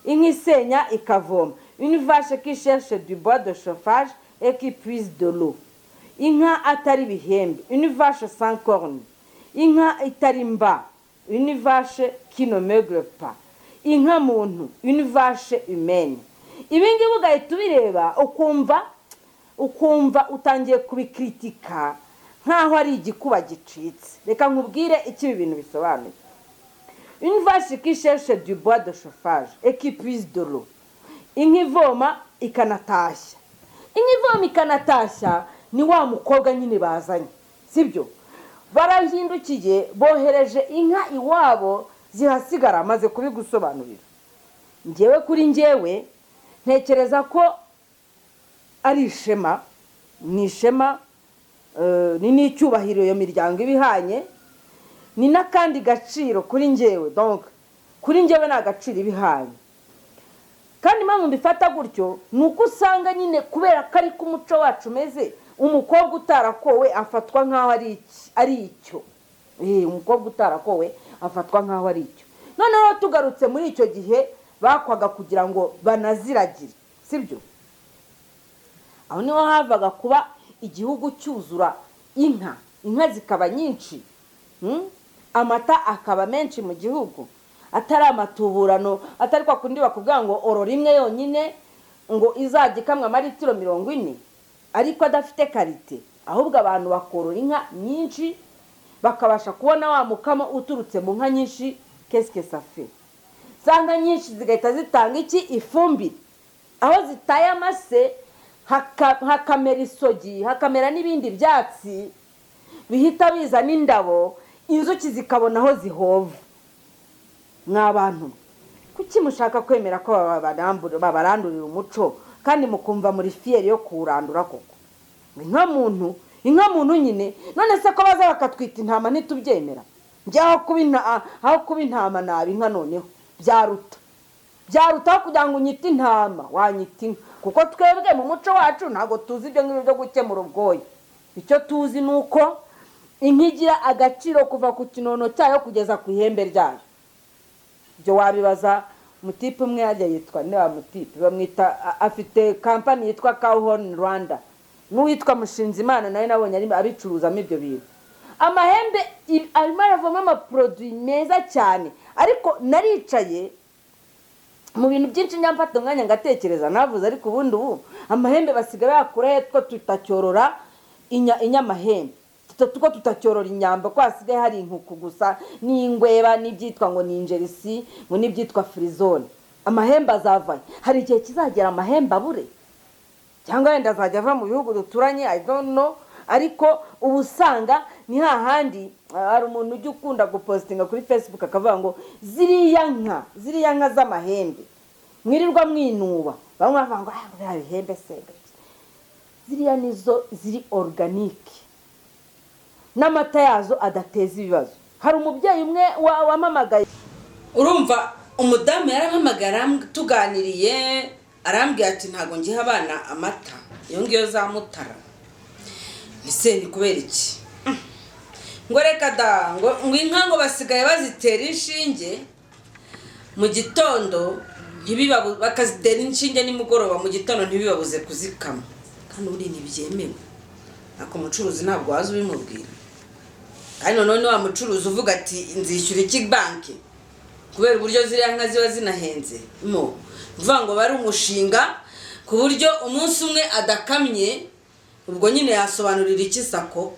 inka isenya ikavoma, une vache qui cherche du bois de chauffage et qui puise de l'eau, inka atari bihembe, une vache sans corne, inka itari mba, une vache qui ne meugle pas, inka muntu, une vache humaine. Ibingi ugahita ubireba ukumva utangiye kubikritika nkaho ari igikuba gicitse. Reka nkubwire iki ibi bintu bisobanuye. Une vache qui cherche du bois de chauffage et qui puise de l'eau, inka ivoma ikanatashya. Inka ivoma ikanatashya ni wa mukobwa nyine bazanye, sibyo? Barahindukiye bohereje inka iwabo zihasigara, maze kubigusobanurira. Njyewe kuri njyewe ntekereza ko ari ishema, ni ishema, ni n'icyubahiro iyo miryango ibihanye, ni n'akandi gaciro kuri njyewe. Donc kuri njyewe ni agaciro ibihanye. Kandi mpamvu mbifata gutyo ni uko usanga nyine kubera ko ari ko umuco wacu umeze, umukobwa utarakowe afatwa nk'aho ari icyo. Umukobwa utarakowe afatwa nk'aho ari icyo. Noneho tugarutse muri icyo gihe bakwaga kugira ngo banaziragire, sibyo? Aho niho havaga kuba igihugu cyuzura inka zikaba nyinshi, amata akaba menshi mu gihugu, atari amatuburano, atari kwa kundi bakubwira ngo orora imwe yonyine ngo izajya ikamwa amaritiro 40, ariko adafite karite, ahubwo abantu bakorora inka nyinshi bakabasha kubona wa mukamo uturutse mu nka nyinshi. Qu'est-ce que ça fait? Sanga nyinshi zigahita zitanga iki? Ifumbire. Aho zitaye amase hakamera isogi, hakamera n'ibindi byatsi bihita biza n'indabo, inzuki zikabona aho zihova. Mw'abantu kuki mushaka kwemera ko babarandurira umuco kandi mukumva muri fieri yo kurandura koko? Inka muntu nyine, none se ko baza bakatwita intama ntitubyemera? Njyaho kuba intama nabi inka noneho byaruta kugira ngo unyite intama wanyita inka, kuko twebwe mu muco wacu ntabwo tuzi ibyo ngibyo byo gukemura ubwoya. Icyo tuzi ni uko inka igira agaciro kuva ku kinono cyayo kugeza ku ihembe ryayo. Ibyo wabibaza mutipe umwe yajya yitwa niba mutipe bamwita, afite kampani yitwa Cowhorn Rwanda, n'uwitwa Mushinzimana nawe nabonye ari abicuruzamo ibyo bintu. Amahembe arimo aravamo amaproduit meza cyane, ariko naricaye mu bintu byinshi nyamfata umwanya ngatekereza, navuze ariko ubundi amahembe basigaye yakura hetwo tutacyorora inyamahembe, tuko tutacyorora inyamba, ko hasigaye hari inkuku gusa n'ingweba n'ibyitwa ngo ni injerisi, ngo n'ibyitwa frizone. Amahembe azavaye, hari igihe kizagera amahembe abure, cyangwa wenda azajya ava mu bihugu duturanye, I don't know. Ariko ubusanga ni hahandi hari umuntu ujya ukunda gupostinga kuri Facebook akavuga ngo ziriya nka z'amahembe mwirirwa mwinuba, bamwe bavuga ngo hari ihembe se, ziriya nizo ziri organique n'amata yazo adateza ibibazo. Hari umubyeyi umwe wamamagaye, urumva umudamu yarampamagara tuganiriye arambwira ati ntago ngiha abana amata iyo ngiyo za Mutara. Ese ni kubera iki? Ngo reka da ngo inka ngo basigaye bazitera inshinge mu gitondo bakazitera inshinge nimugoroba mu gitondo ntibibabuze kuzikama. Kandi uri ntibyemewe. Ako mucuruzi ntabwo wazi ubimubwira. Kandi none wa mucuruzi uvuga ati nzishyura iki banki kubera uburyo ziriya nka ziba zinahenze. Mvuga ngo bari umushinga ku buryo umunsi umwe adakamye ubwo nyine yasobanurira iki sako.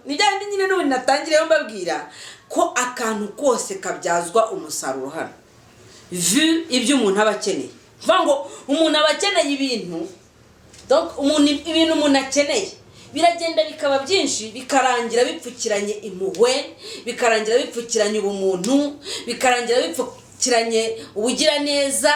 Ni byandi nyine n'ubu natangireyo mbabwira ko akantu kose kabyazwa umusaruro hano. Vu ibyo umuntu aba akeneye. Mvuga ngo umuntu aba akeneye ibintu, donc ibintu umuntu akeneye biragenda bikaba byinshi bikarangira bipfukiranye impuhwe, bikarangira bipfukiranye ubumuntu, bikarangira bipfukiranye ubugira neza,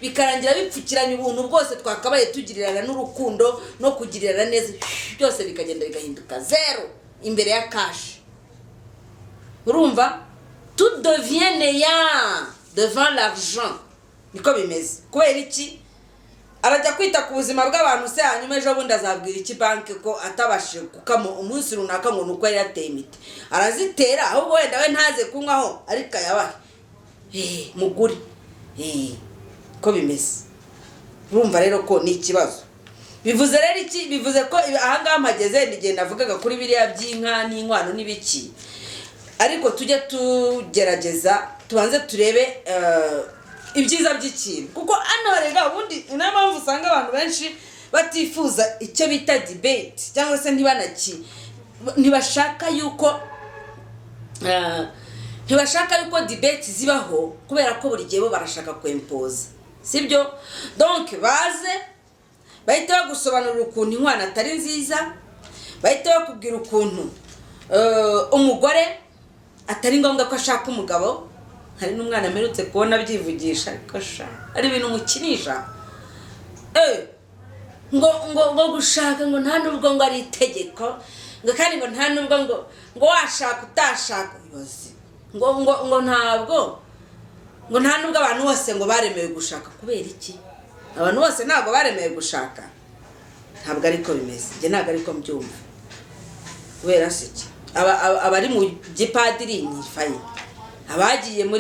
bikarangira bipfukiranye ubuntu bwose twakabaye tugirirana n'urukundo no kugirirana neza, byose bikagenda bigahinduka zero imbere ya cash. Urumva? Tout devient néant devant l'argent. Niko bimeze. Kubera iki? Arajya kwita ku buzima bw'abantu se hanyuma ejo bundi azabwira iki banki ko atabashije kukamo umunsi runaka ngo nuko yateye imiti. Arazitera ahubwo wenda we ntaze kunywaho ariko yabahe. Muguri. Ko bimeze. Urumva rero ko ni ikibazo. Bivuze rero iki? Bivuze ko ahangaha mpageze ndigenda avugaga kuri biriya by'inka n'inkwano n'ibiki. Ariko tujye tugerageza tubanze turebe ibyiza by'ikintu kuko ano rega ubundi niyo mpamvu usanga abantu benshi batifuza icyo bita debate cyangwa se ntibashaka yuko debate zibaho kubera ko buri gihe bo barashaka kwempoza, sibyo? Donc baze bahita bagusobanurira ukuntu inkwano atari nziza, bahita bakubwira ukuntu umugore atari ngombwa ko ashaka umugabo. Hari n'umwana amerutse kubona byivugisha ariko ari ibintu mukinisha. Ngo gushaka ngo nta nubwo ngo ari itegeko, ngo kandi ngo nta nubwo ngo washaka utashaka uyoze. Ngo ntabwo ngo nta nubwo abantu bose ngo baremewe gushaka. Kubera iki? Abantu bose ntabwo baremewe gushaka. Ntabwo ariko bimeze. Nge ntabwo ariko mbyumva. Kubera se iki? Abari mu gipadiri ni fayi. Abagiye mu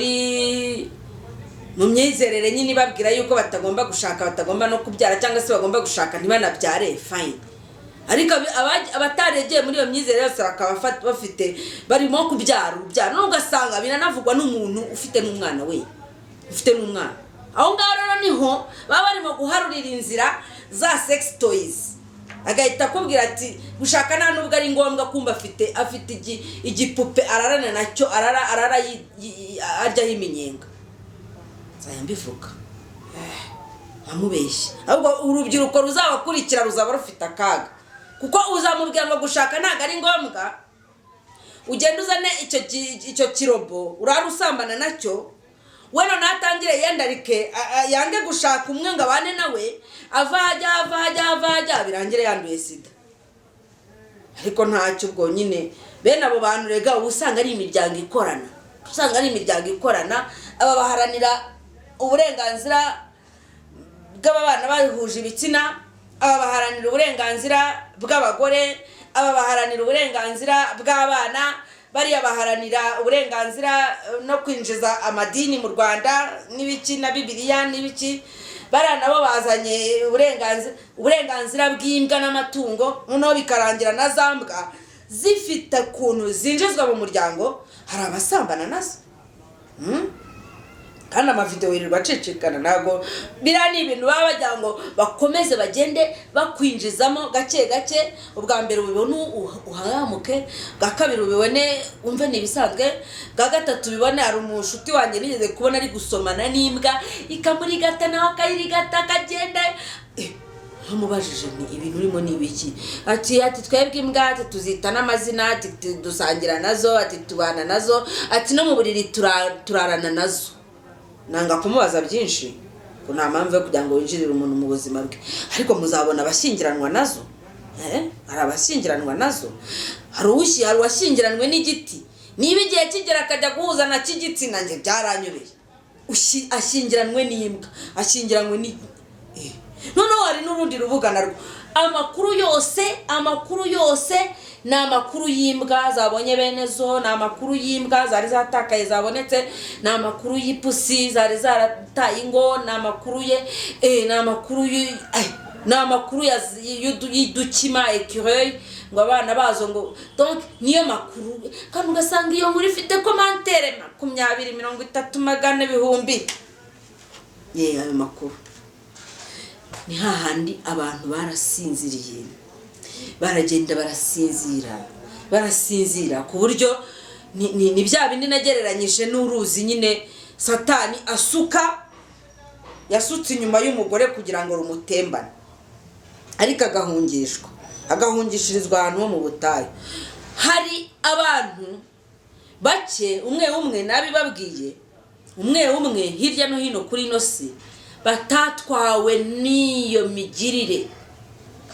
myizerere nyine babwira yuko batagomba gushaka, batagomba no kubyara cyangwa se bagomba gushaka ntibanabyare, fine. Ariko abataregeye muri iyo myizerere yose bakaba bafite barimo kubyara n'ugasanga biranavugwa n'umuntu ufite n'umwana we. Aho ngaho rero niho baba barimo guharurira inzira za sex toys. Agahita akubwira ati gushaka nta nubwo ari ngombwa kumva afite igipupe ararana nacyo aryaho iminyenga. Nzaya mbivuga nkamubeshya. Ahubwo urubyiruko ruzabakurikira ruzaba rufite akaga kuko uzamubwira ngo gushaka ntabwo ari ngombwa, ugenda uzane icyo kirobo urarusambana nacyo, we none atangire yendarike yange gushaka umwe ngo abane nawe avajya birangire yanduye sida. Ariko ntacyo ubwo nyine bene abo bantu rega usanga ari imiryango ikorana, aba baharanira uburenganzira bw'abana bahuje ibitsina, aba baharanira uburenganzira bw'abagore, aba baharanira uburenganzira bw'abana, bariya baharanira uburenganzira no kwinjiza amadini mu Rwanda n'ibiki na Bibiliya n'ibiki. Bara nabo bazanye uburenganzira bw'imbwa n'amatungo, noneho bikarangira na zambwa zifite kuntu zinjizwa mu muryango. Hari abasambana nazo kandi amavideo yirirwa acicikana. Ntabwo bira ni ibintu baba bajya ngo bakomeze bagende bakwinjizamo gake gake. Ubwa mbere ubibone uhayamuke, bwa kabiri ubibone umve nibisanzwe, bwa gatatu ubibone ari umushuti wanjye nigeze kubona ari gusomana n'imbwa ikamurigata naho akayirigata akagenda. Hamubajije ni ibintu urimo n'ibiki? Ati twebwe imbwa tuzita n'amazina, ati dusangira nazo, ati tubana nazo, ati no mu buriri turarana nazo. Nanga kumubaza byinshi ko nta mpamvu yo kugira ngo winjirire umuntu mu buzima bwe. Ariko muzabona abashyingiranwa nazo. Hari abashyingiranwa nazo. Hari uwashyingiranwe n'igiti niba igihe kigera akajya guhuza na cy'igitsina njye byaranyobeye. Ashyingiranwe n'imbwa, ashyingiranwe ni noneho hari n'urundi rubuga narwo amakuru yose ni amakuru y'imbwa zabonye bene zo, ni amakuru y'imbwa zari zatakaye zabonetse, ni amakuru y'ipusi zari zarataye ingo, ni amakuru ni amakuru y'udukima écureuil ngo abana bazo ngo donc niyo makuru kandi ugasanga iyo nkuru ifite commentaire 20 30 magana ibihumbi. Ayo makuru ni hahandi abantu barasinziriye, baragenda barasinzira ku buryo ni bya bindi nagereranyije n'uruzi nyine Satani yasutse inyuma y'umugore kugira ngo rumutembane, ariko agahungishirizwa ahantu ho mu butayu. Hari abantu bake umwe nabibabwiye, umwe hirya no hino kuri ino si batatwawe n'iyo migirire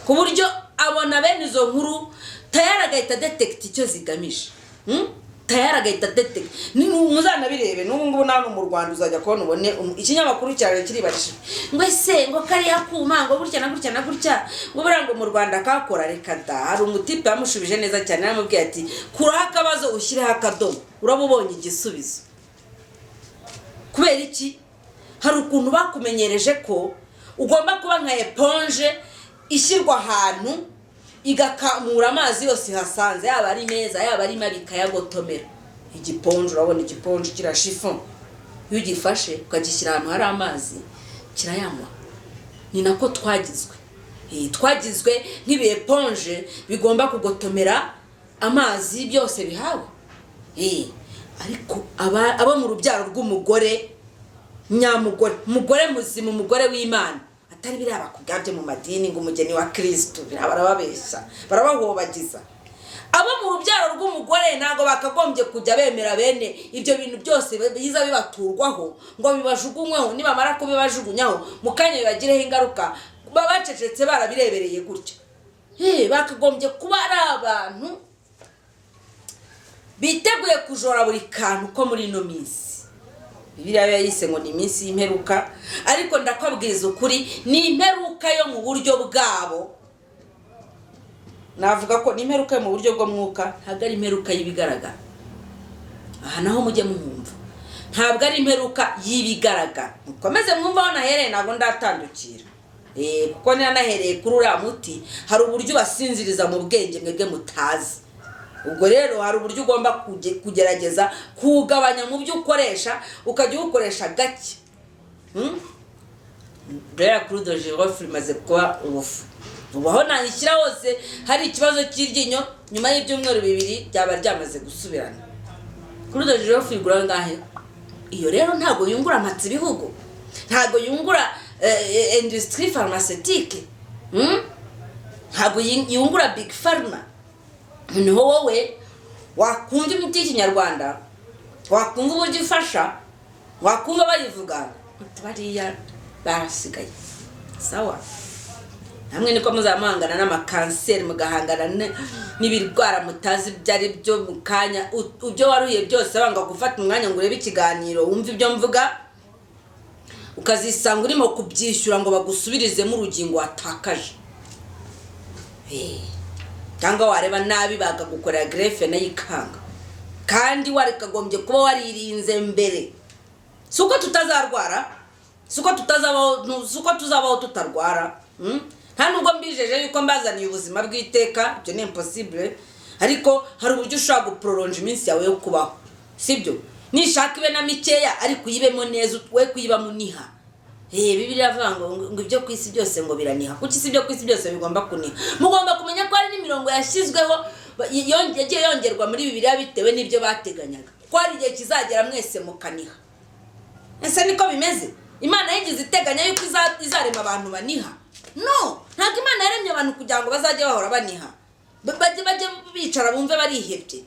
ku buryo abona bene izo nkuru tayari agahita detect icyo zigamije. Tayari agahita detect ni muzanabirebe n'ubu ngubu nano mu Rwanda uzajya kubona ubone ikinyamakuru cyane kiribarishije ngo ese ngo kariya kuma ngo gutya na gutya ngo birango mu Rwanda kakora reka da. Hari umutipe yamushubije neza cyane yaramubwiye ati kuraho akabazo ushyireho akadomo urabubonye igisubizo. Kubera iki? Hari ukuntu bakumenyereje ko ugomba kuba nka eponge ishyirwa ahantu igakamura amazi yose hasanze, yaba ari meza yaba ari mabi ikayagotomera. Igiponje urabona igiponje kira chiffon, iyo ugifashe ukagishyira ahantu hari amazi kirayanywa. Ni nako twagizwe nk'ibi eponge bigomba kugotomera amazi byose bihawe. Ariko aba mu rubyaro rw'umugore nyamugore, umugore muzima, umugore w'Imana, atari biraba kugabye mu madini ngo umugeni wa Kristo, barababesha barabahobagiza. Abo mu rubyaro rw'umugore ntago bakagombye kujya bemera bene ibyo bintu byose biza bibaturwaho ngo bibajugunyweho, nibamara kubibajugunyaho mukanya bibagireho ingaruka babacecetse barabirebereye gutya. Bakagombye kuba ari abantu biteguye kujora buri kantu ko muri ino minsi. Bibiliya yayise ngo ni iminsi y'imperuka, ariko ndakwabwiriza ukuri ni imperuka yo mu buryo bwabo. Navuga ko ni imperuka yo mu buryo bwo mwuka, ntabwo ari imperuka y'ibigaragara. Aha naho mujye muhumva, ntabwo ari imperuka y'ibigaragara. Mukomeze mwumva aho nahereye, ntabwo ndatandukira. Kuko nahereye kuri uriya muti hari uburyo basinziriza mu bwenge mwebwe mutazi. Ubwo rero hari uburyo ugomba kugerageza kugabanya mu byo ukoresha, ukajya ukoresha gake. Brea Crudo Girofle maze kuba ubufu. Ubaho nanyishyira hose hari ikibazo cy'iryinyo nyuma y'ibyumweru 2 byaba ryamaze gusubirana. Crudo Girofle igura ngahe? Iyo rero ntago yungura amatsi bihugu, ntago yungura industrie pharmaceutique, ntago yungura big pharma. Niho wowe wakumva imiti y'Ikinyarwanda, wakumva uburyo ifasha, wakumva bayivuga, bariya barasigaye. Sawa, hamwe niko muzamangana n'amakanseri, mugahangana n'ibirwara mutazi byari byo mukanya ubyo waruye byose, banga gufata umwanya ngo urebe ikiganiro wumva ibyo mvuga, ukazisanga urimo kubyishyura ngo bagusubirizemo urugingo watakaje. Cyangwa wareba nabi bakagukorera greffe nayikanga, kandi warekagombye kuba waririnze mbere. Suko tutazarwara, suko tuzabaho tutarwara. Nta nubwo mbijeje yuko mbazaniye ubuzima bw'iteka, ibyo ni impossible, ariko hari uburyo ushobora guprolonge iminsi yawe yo kubaho, sibyo? Nishaka ibe na mikeya ariko uyibemo neza, we kuyiba muniha. Bibiliya avuga ngo ibyo kwisi byose ngo biraniha. Kuki si ibyo kwisi byose bigomba kuniha? Mugomba kumenya ko hari n'imirongo yashyizweho yagiye yongerwa muri Bibiliya bitewe n'ibyo bateganyaga, ko hari igihe kizagera mwese mukaniha. Ese niko bimeze? Imana yigize iteganya yuko izarema abantu baniha? No, ntabwo Imana yaremye abantu kugira ngo bazajye bahora baniha, bajye bicara bumve barihebye.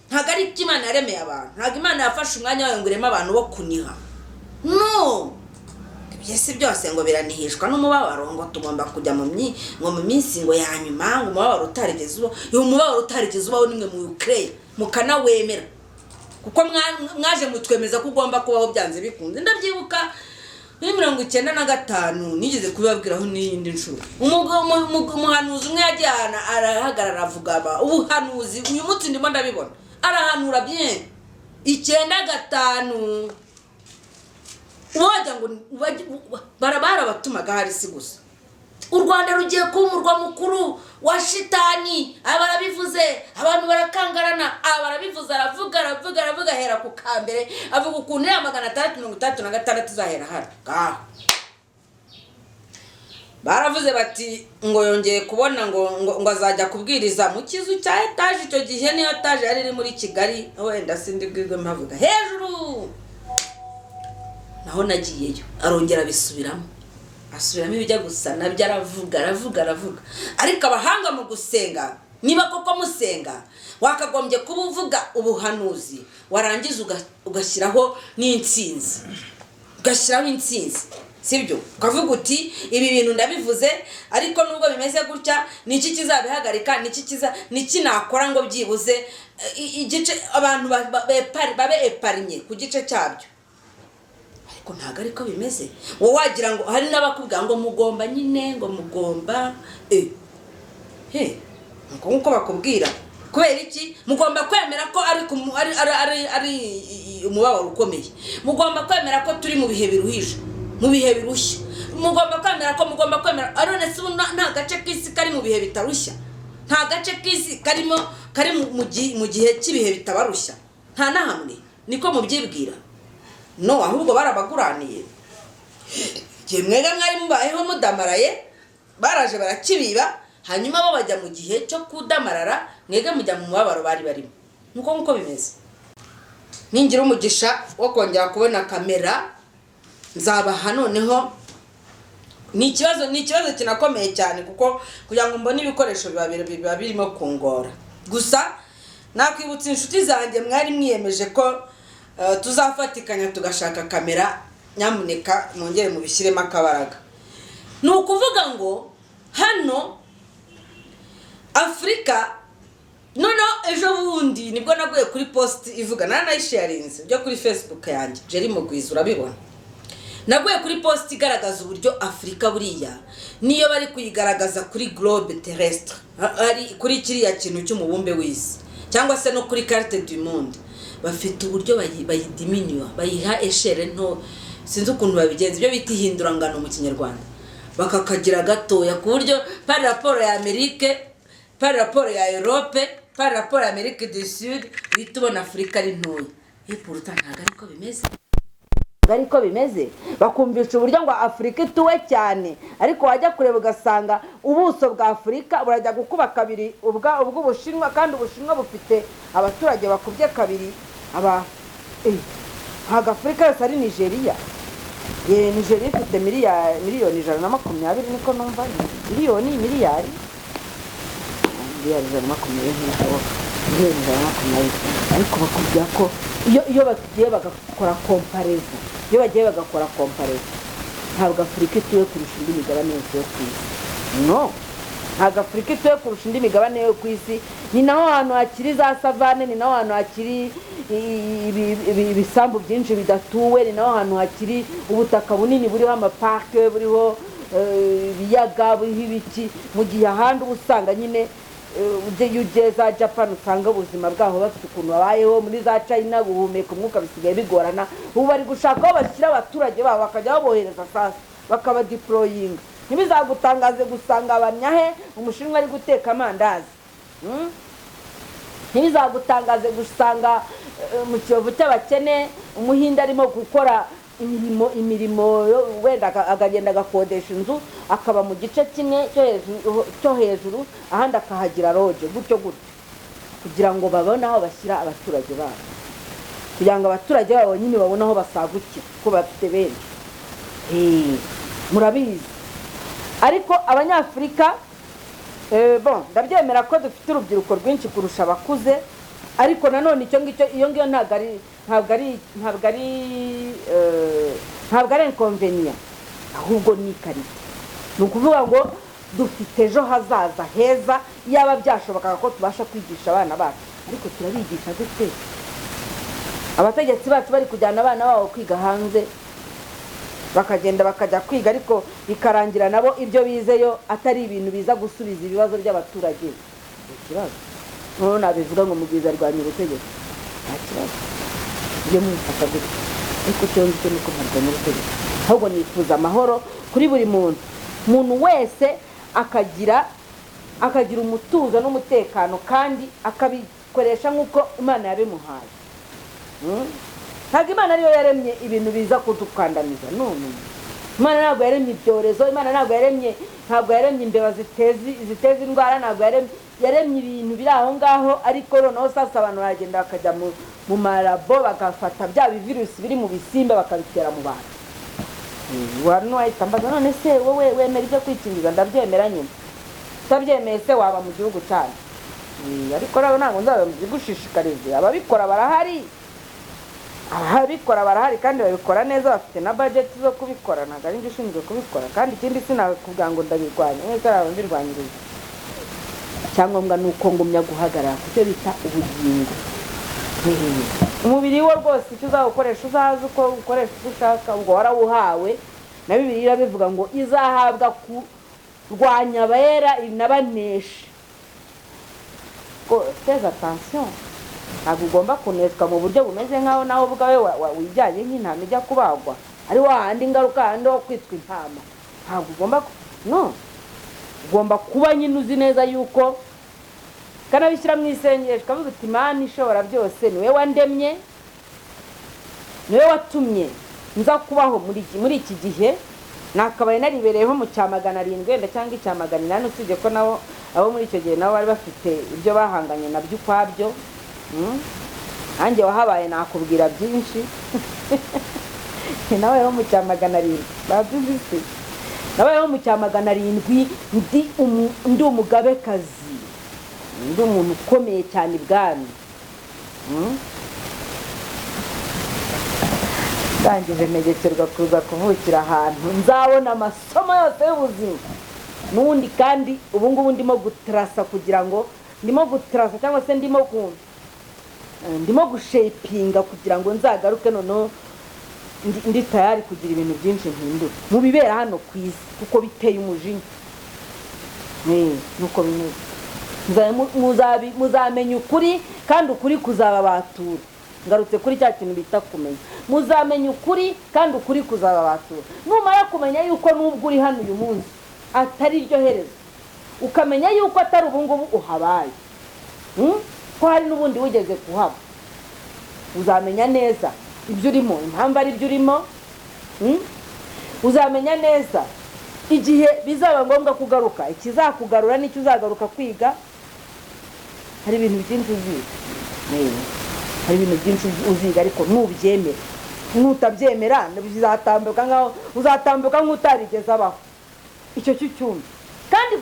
Ntabwo ari ibyo Imana yaremeye abantu. Ntabwo Imana yafashe umwanya wayo ngo ireme abantu bo kuniha. No, byese byose ngo biranihishwa n'umubabaro, ngo tugomba kujya mu minsi ngo ya nyuma, ngo umubabaro utarigeze ubaho. Uyu mubabaro utarigeze ubaho nimwe mu Ukraine mukanawemera. kuko mwaje mutwemeza ko ugomba kubaho byanze bikunze. Ndabyibuka muri 1995 nigeze kubabwiraho n'iyindi nshuro umuhanuzi umwe yajyana arahagarara avuga ubuhanuzi uyu munsi ndimo ndabibona arahanura bien 95 wajya ngo barabara batumaga hari si gusa u Rwanda rugiye kuba umurwa mukuru wa shitani abarabivuze abantu barakangarana abarabivuze aravuga hera ku kambere avuga ukuntu ya 636 zahera hari baravuze bati ngo yongeye kubona ngo azajya kubwiriza mu kizu cya etage icyo gihe niyo etage yari iri muri Kigali wenda sindi bwirwe mpavuga hejuru naho nagiyeyo arongera bisubiramo asubiramo ibijya gusa nabyo aravuga ariko abahanga mu gusenga niba koko musenga wakagombye kuba uvuga ubuhanuzi warangiza ugashyiraho n'intsinzi sibyo ukavuga uti ibi bintu ndabivuze ariko nubwo bimeze gutya niki kizabihagarika niki nakora ngo byibuze igice abantu babe eparinye ku gice cyabyo ariko ntago ariko bimeze wowe wagira ngo hari n'abakubwira ngo mugomba nyine ngo mugomba nkuko bakubwira kubera iki mugomba kwemera ko ari umubabaro ukomeye mugomba kwemera ko turi mu bihe biruhije mu bihe birushya mugomba kwemera arone se nta gace k'isi kari mu bihe bitarushya nta gace k'isi kari mu gihe cy'ibihe bitabarushya nta na hamwe niko mubyibwira no ahubwo barabaguraniye mwega mwari mubayeho mudamaraye baraje barakibiba hanyuma bo bajya mu gihe cyo kudamarara mwega mujya mu mubabaro bari barimo nkuko bimeze ningira umugisha wo kongera kubona kamera nzabaha noneho ni ikibazo kinakomeye cyane kuko kugira ngo mbone ibikoresho biba birimo kungora gusa nakwibutsa inshuti zanjye mwari mwiyemeje ko tuzafatikanya tugashaka kamera nyamuneka mwongere mu bishyiremo akabaraga ni ukuvuga ngo hano Afrika noneho ejo bundi nibwo naguye kuri post ivuga nanayisharinze byo kuri Facebook yanjye Jerry Mugwiza urabibona naguye kuri post igaragaza uburyo Afrika buriya niyo bari kuyigaragaza kuri globe terrestre ari kuri kiriya kintu cy'umubumbe w'isi cyangwa se no kuri carte du monde bafite uburyo bayidiminua bayiha eshere nto sinzi ukuntu babigenza ibyo bita ihindurangano mu Kinyarwanda bakakagira gatoya ku buryo par rapport ya Amerique par rapport ya Europe par rapport ya Amerique du Sud bitubona Afrika ari ntoya pourtant ariko bimeze bakumvisha uburyo ngo Afrika ituwe cyane ariko wajya kureba ugasanga ubuso bwa Afrika burajya gukuba kabiri ubw'Ubushinwa kandi Ubushinwa bufite abaturage bakubye kabiri ntago Afrika yose ari Nigeria Nigeria ifite miliyoni 120 niko numva miliyari 120 ariko bakubwira ko iyo bagiye bagakora comparison ntabwo Afrika ituwe kurusha indi migabane yose yo ku isi no ntabwo Afrika ituwe kurusha indi migabane yo ku isi ni naho hantu hakiri za savane ni naho hantu hakiri ibisambu byinshi bidatuwe ni naho hantu hakiri ubutaka bunini buriho amaparke buriho ibiyaga buriho ibiki mu gihe ahandi usanga nyine ujye za Japan usanga ubuzima bwaho bafite ukuntu babayeho muri za China guhumeka umwuka bisigaye bigorana ubu bari gushaka aho bashyira abaturage babo bakajya babohereza sasa bakaba deploying ntibizagutangaze gusanga abanyahe umushinwa ari guteka amandazi ntibizagutangaze gusanga mu kiyovu cy'abakene umuhinda arimo gukora imirimo wenda akagenda agakodesha inzu akaba mu gice kimwe cyo hejuru ahandi akahagira roje gutyo kugira ngo babone aho bashyira abaturage babo kugira ngo abaturage babo nyine babone aho basagukira ko bafite benshi murabizi ariko abanyafurika ndabyemera ko dufite urubyiruko rwinshi kurusha abakuze ariko nanone icyo ngicyo iyo ngiyo ntabwo ari inconvenient ahubwo ni karite ni ukuvuga ngo dufite ejo hazaza heza yaba byashobokaga ko tubasha kwigisha abana bacu ariko turabigisha gute abategetsi bacu bari kujyana abana babo kwiga hanze, bakagenda bakajya kwiga ariko bikarangira nabo ibyo bizeyo atari ibintu biza gusubiza ibibazo by'abaturage. Ikibazo none nabivuga ngo mubwiza rwanya ubutegetsi, nta kibazo iyo mufata gutya, ariko cyonzi cyo nuko mwarwanya ubutegetsi. Ahubwo nifuza amahoro kuri buri muntu wese, akagira umutuzo n'umutekano kandi akabikoresha nk'uko Imana yabimuhaye. Ntabwo Imana ariyo yaremye ibintu biza kudukandamiza, none Imana ntabwo yaremye ibyorezo, Imana ntabwo yaremye imbeba ziteza indwara, ntabwo yaremye ibintu biri aho ngaho. Ariko noneho sasa abantu baragenda bakajya mu marabo bagafata bya virusi biri mu bisimba bakabitera mu bantu. Wari wahita mbaza none se wowe wemera ibyo kwikingiza? Ndabyemera nyine. Utabyemeye se waba mu gihugu cyane. Ariko rero ntabwo nzabigushishikarize. Ababikora barahari kandi babikora neza, bafite na budget zo kubikora, ntabwo ari ngishinzwe kubikora. Kandi ikindi sinakubwira ngo ndabirwanya, mwese ari abambirwanyiriza. Icyangombwa ni uko ngumya guhagarara ku cyo bita ubugingo. Umubiri wo rwose icyo uzawukoresha uzazi uko ukoresha uko ushaka, ubwo warawuhawe na Bibiliya bivuga ngo izahabwa kurwanya abera inabanesha. Fais attention, ntabwo ugomba kuneshwa mu buryo bumeze nkaho nawe ubwawe wijyanye nk'intama ijya kubagwa, ari wahandi ingaruka handi wo kwitwa intama. Ntabwo ugomba kuba nyine uzi neza yuko kanabishyira mu isengesho kavuga uti Imana ishobora byose, niwe wandemye, niwe watumye nza kubaho muri iki gihe. Nakabaye naribereyeho mu cya 700 wenda cyangwa icya 800, usibye ko nabo abo muri icyo gihe nabo bari bafite ibyo bahanganye nabyo ukwabyo. Nanjye wahabaye nakubwira byinshi. Nabayeho mu cya 700 babyumvise, nabayeho mu cya 700 ndi umugabekazi, ndi umuntu ukomeye cyane ibwami. Ndangije negekerwa kuza kuvukira ahantu nzabona amasomo yose y'ubuzima n'ubundi. Kandi ubu ngubu ndimo gutrasa kugira ngo cyangwa se ndimo gushapinga kugira ngo nzagaruke noneho ndi tayari kugira ibintu byinshi mpindura mu bibera hano ku isi, kuko biteye umujinya. Nuko bimeze. Muzamenya ukuri kandi ukuri kuzababatura. Ngarutse kuri cya kintu bita kumenya. Muzamenya ukuri kandi ukuri kuzababatura. Numara kumenya yuko nubwo uri hano uyu munsi atari iryo herezo, ukamenya yuko atari ubungubu uhabaye, ko hari n'ubundi wigeze kuhaba, uzamenya neza ibyo urimo, impamvu ari byo urimo. Uzamenya neza igihe bizaba ngombwa kugaruka, ikizakugarura n'icyo uzagaruka kwiga. Hari ibintu byinshi uziga, ariko nubyemera. Nutabyemera uzatambuka nk'utarigeze abaho. Icyo cyumva kandi